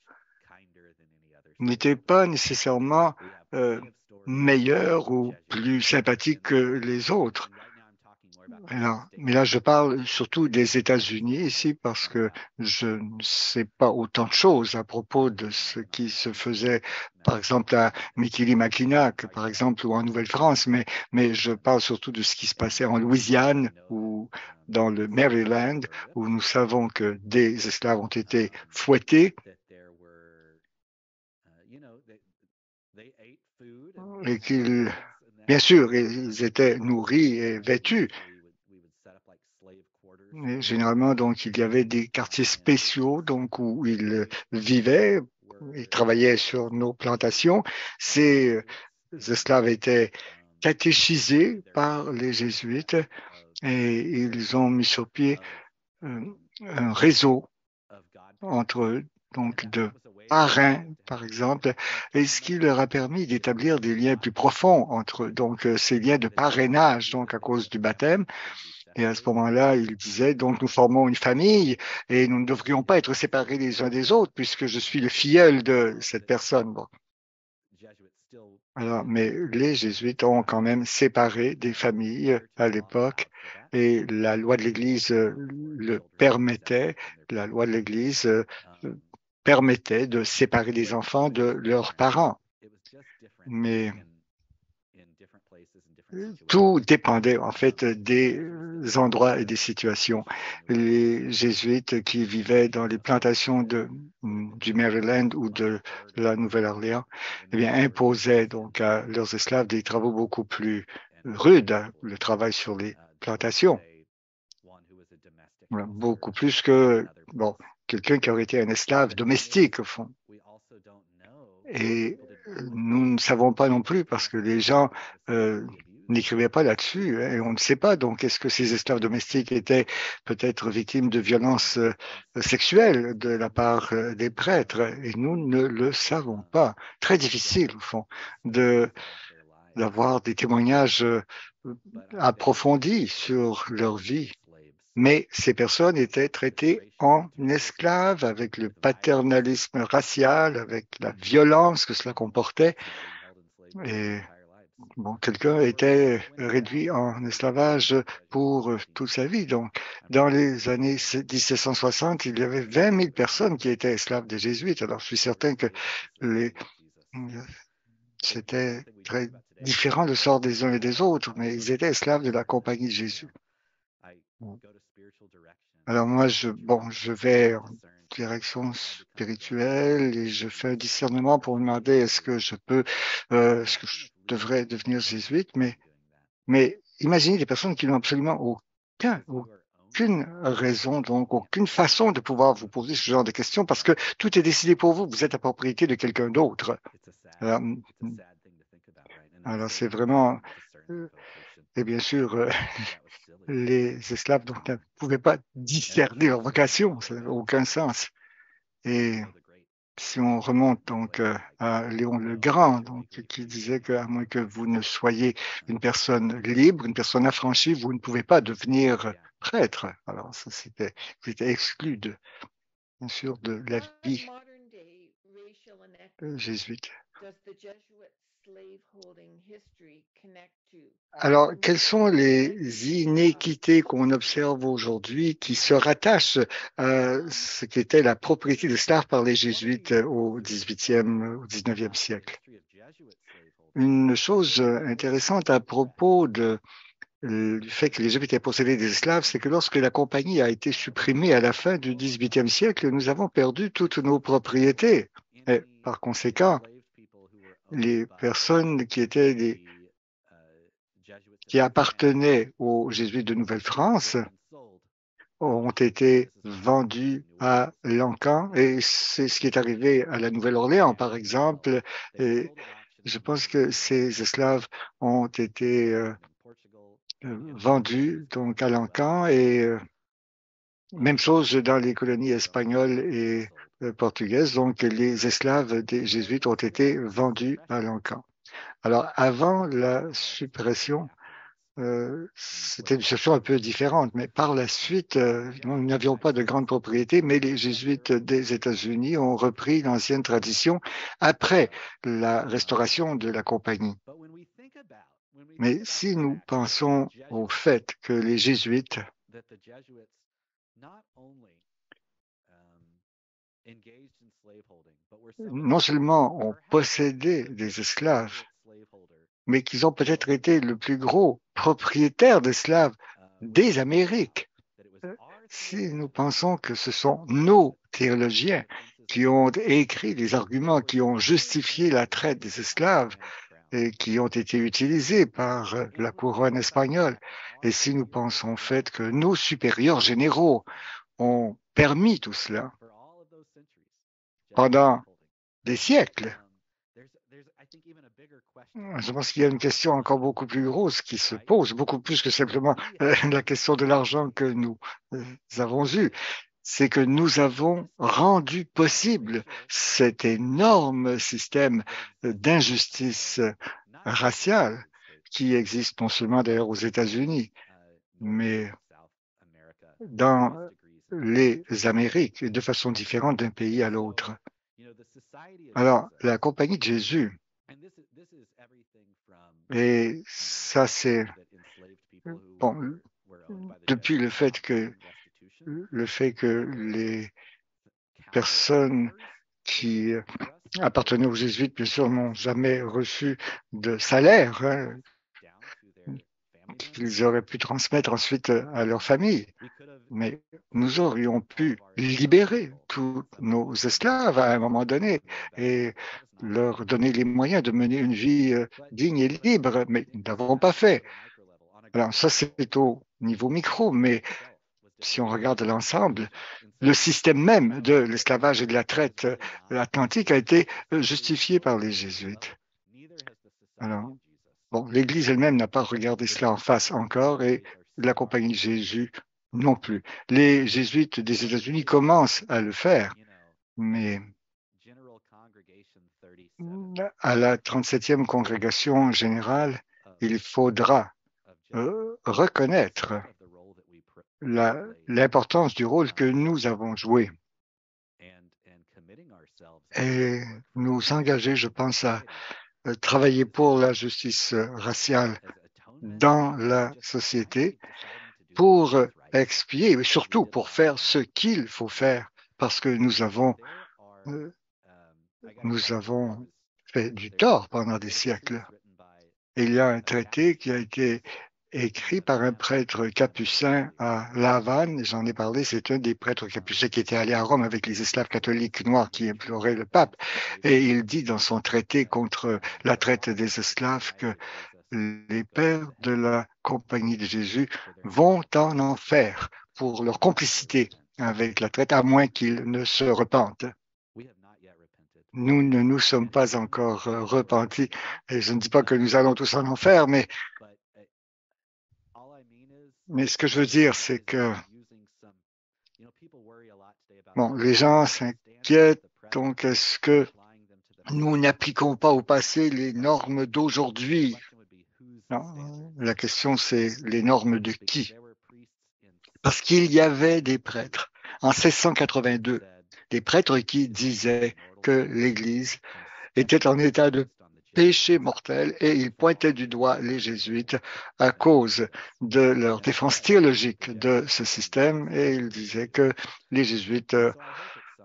n'étaient pas nécessairement meilleurs ou plus sympathiques que les autres. Alors, mais là, je parle surtout des États-Unis ici parce que je ne sais pas autant de choses à propos de ce qui se faisait, par exemple, à Miquelon-Mackinac, par exemple, ou en Nouvelle-France, mais je parle surtout de ce qui se passait en Louisiane ou dans le Maryland, où nous savons que des esclaves ont été fouettés et qu'ils, bien sûr, ils étaient nourris et vêtus. Et généralement, donc, il y avait des quartiers spéciaux, donc, où ils vivaient et travaillaient sur nos plantations. Ces esclaves étaient catéchisés par les jésuites et ils ont mis sur pied un réseau entre eux, donc de parrains, par exemple, et ce qui leur a permis d'établir des liens plus profonds entre eux. Donc, ces liens de parrainage, donc, à cause du baptême. Et à ce moment-là, il disait, donc, nous formons une famille et nous ne devrions pas être séparés les uns des autres puisque je suis le filleul de cette personne. Bon. Alors, mais les jésuites ont quand même séparé des familles à l'époque et la loi de l'Église le permettait. La loi de l'Église permettait de séparer les enfants de leurs parents. Mais tout dépendait en fait des endroits et des situations. Les jésuites qui vivaient dans les plantations du Maryland ou de la Nouvelle-Orléans, eh bien, imposaient donc à leurs esclaves des travaux beaucoup plus rudes, hein, le travail sur les plantations. Voilà, beaucoup plus que bon, quelqu'un qui aurait été un esclave domestique au fond. Et nous ne savons pas non plus parce que les gens n'écrivaient pas là-dessus et on ne sait pas. Donc, est-ce que ces esclaves domestiques étaient peut-être victimes de violences sexuelles de la part des prêtres? Et nous ne le savons pas. Très difficile, au fond, d'avoir des témoignages approfondis sur leur vie. Mais ces personnes étaient traitées en esclaves avec le paternalisme racial, avec la violence que cela comportait. Et bon, quelqu'un était réduit en esclavage pour toute sa vie. Donc, dans les années 1760, il y avait 20 000 personnes qui étaient esclaves des jésuites. Alors, je suis certain que c'était très différent le sort des uns et des autres, mais ils étaient esclaves de la Compagnie de Jésus. Alors moi, je vais en direction spirituelle et je fais un discernement pour me demander est-ce que je devrais devenir jésuite, mais imaginez des personnes qui n'ont absolument aucune raison, donc aucune façon de pouvoir vous poser ce genre de questions parce que tout est décidé pour vous, vous êtes la propriété de quelqu'un d'autre. Alors c'est vraiment, et bien sûr, les esclaves donc, ne pouvaient pas discerner leur vocation, ça n'avait aucun sens. Et si on remonte donc à Léon le Grand, donc, qui disait qu'à moins que vous ne soyez une personne libre, une personne affranchie, vous ne pouvez pas devenir prêtre. Alors ça, vous étiez exclu bien sûr, de la vie jésuite. Alors, quelles sont les inéquités qu'on observe aujourd'hui qui se rattachent à ce qui était la propriété de l'esclave par les jésuites au XVIIIe, au XIXe siècle? Une chose intéressante à propos du fait que les jésuites aient possédé des esclaves, c'est que lorsque la compagnie a été supprimée à la fin du XVIIIe siècle, nous avons perdu toutes nos propriétés. Et par conséquent, les personnes qui appartenaient aux jésuites de Nouvelle-France ont été vendues à Lancan et c'est ce qui est arrivé à la Nouvelle-Orléans, par exemple. Et je pense que ces esclaves ont été vendus donc à Lancan et même chose dans les colonies espagnoles et portugaises. Donc, les esclaves des jésuites ont été vendus à Lancan. Alors, avant la suppression c'était une situation un peu différente, mais par la suite, nous n'avions pas de grandes propriétés, mais les jésuites des États-Unis ont repris l'ancienne tradition après la restauration de la compagnie. Mais si nous pensons au fait que les jésuites non seulement ont possédé des esclaves, mais qu'ils ont peut-être été le plus gros propriétaire d'esclaves des Amériques. Si nous pensons que ce sont nos théologiens qui ont écrit des arguments qui ont justifié la traite des esclaves et qui ont été utilisés par la couronne espagnole, et si nous pensons au fait que nos supérieurs généraux ont permis tout cela pendant des siècles, je pense qu'il y a une question encore beaucoup plus grosse qui se pose, beaucoup plus que simplement la question de l'argent que nous avons eu. C'est que nous avons rendu possible cet énorme système d'injustice raciale qui existe non seulement d'ailleurs aux États-Unis, mais dans les Amériques, de façon différente d'un pays à l'autre. Alors, la Compagnie de Jésus, et ça c'est bon, depuis le fait que les personnes qui appartenaient aux jésuites, bien sûr, n'ont jamais reçu de salaire, hein, qu'ils auraient pu transmettre ensuite à leur famille. Mais nous aurions pu libérer tous nos esclaves à un moment donné et leur donner les moyens de mener une vie digne et libre, mais nous ne l'avons pas fait. Alors ça, c'est au niveau micro, mais si on regarde l'ensemble, le système même de l'esclavage et de la traite atlantique a été justifié par les jésuites. Alors, bon, l'Église elle-même n'a pas regardé cela en face encore et la Compagnie de Jésus non plus. Les jésuites des États-Unis commencent à le faire, mais à la 37e congrégation générale, il faudra reconnaître l'importance du rôle que nous avons joué et nous engager, je pense, à travailler pour la justice raciale dans la société, pour expier, mais surtout pour faire ce qu'il faut faire, parce que nous avons fait du tort pendant des siècles. Et il y a un traité qui a été écrit par un prêtre capucin à La Havane, j'en ai parlé, c'est un des prêtres capucins qui était allé à Rome avec les esclaves catholiques noirs qui imploraient le pape. Et il dit dans son traité contre la traite des esclaves que les pères de la Compagnie de Jésus vont en enfer pour leur complicité avec la traite, à moins qu'ils ne se repentent. Nous ne nous sommes pas encore repentis, et je ne dis pas que nous allons tous en enfer, mais ce que je veux dire, c'est que bon, les gens s'inquiètent, donc est-ce que nous n'appliquons pas au passé les normes d'aujourd'hui? Non, la question c'est les normes de qui? Parce qu'il y avait des prêtres en 1682, des prêtres qui disaient que l'Église était en état de péché mortel et ils pointaient du doigt les jésuites à cause de leur défense théologique de ce système et ils disaient que les jésuites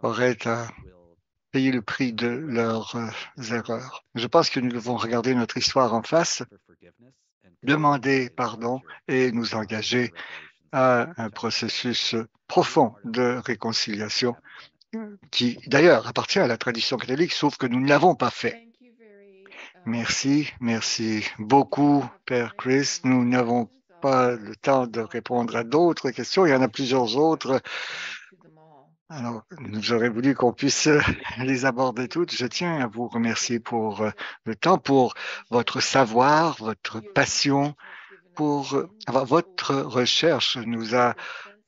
auraient à payer le prix de leurs erreurs. Je pense que nous devons regarder notre histoire en face, demander pardon et nous engager à un processus profond de réconciliation qui d'ailleurs appartient à la tradition catholique, sauf que nous ne l'avons pas fait. Merci beaucoup, Père Chris. Nous n'avons pas le temps de répondre à d'autres questions. Il y en a plusieurs autres. Alors, nous aurions voulu qu'on puisse les aborder toutes. Je tiens à vous remercier pour le temps, pour votre savoir, votre passion, pour votre recherche nous a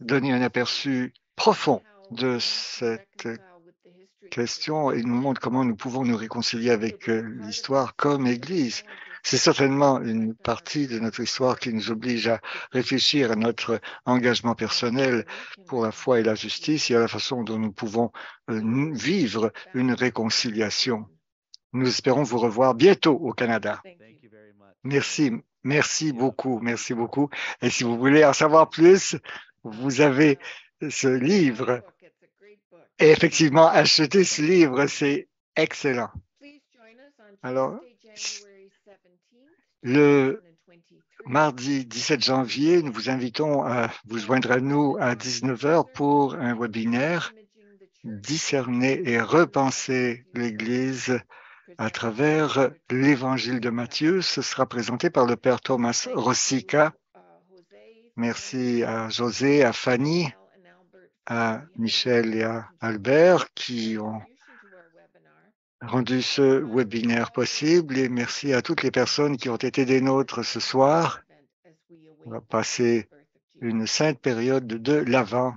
donné un aperçu profond de cette question et nous montre comment nous pouvons nous réconcilier avec l'histoire comme Église. C'est certainement une partie de notre histoire qui nous oblige à réfléchir à notre engagement personnel pour la foi et la justice et à la façon dont nous pouvons vivre une réconciliation. Nous espérons vous revoir bientôt au Canada. Merci, merci beaucoup. Et si vous voulez en savoir plus, vous avez ce livre. Et effectivement, achetez ce livre, c'est excellent. Alors, le mardi 17 janvier, nous vous invitons à vous joindre à nous à 19 h pour un webinaire Discerner et repenser l'Église à travers l'Évangile de Matthieu. Ce sera présenté par le Père Thomas Rosica. Merci à José, à Fanny, à Michel et à Albert qui ont rendu ce webinaire possible et merci à toutes les personnes qui ont été des nôtres ce soir. On va passer une sainte période de l'Avent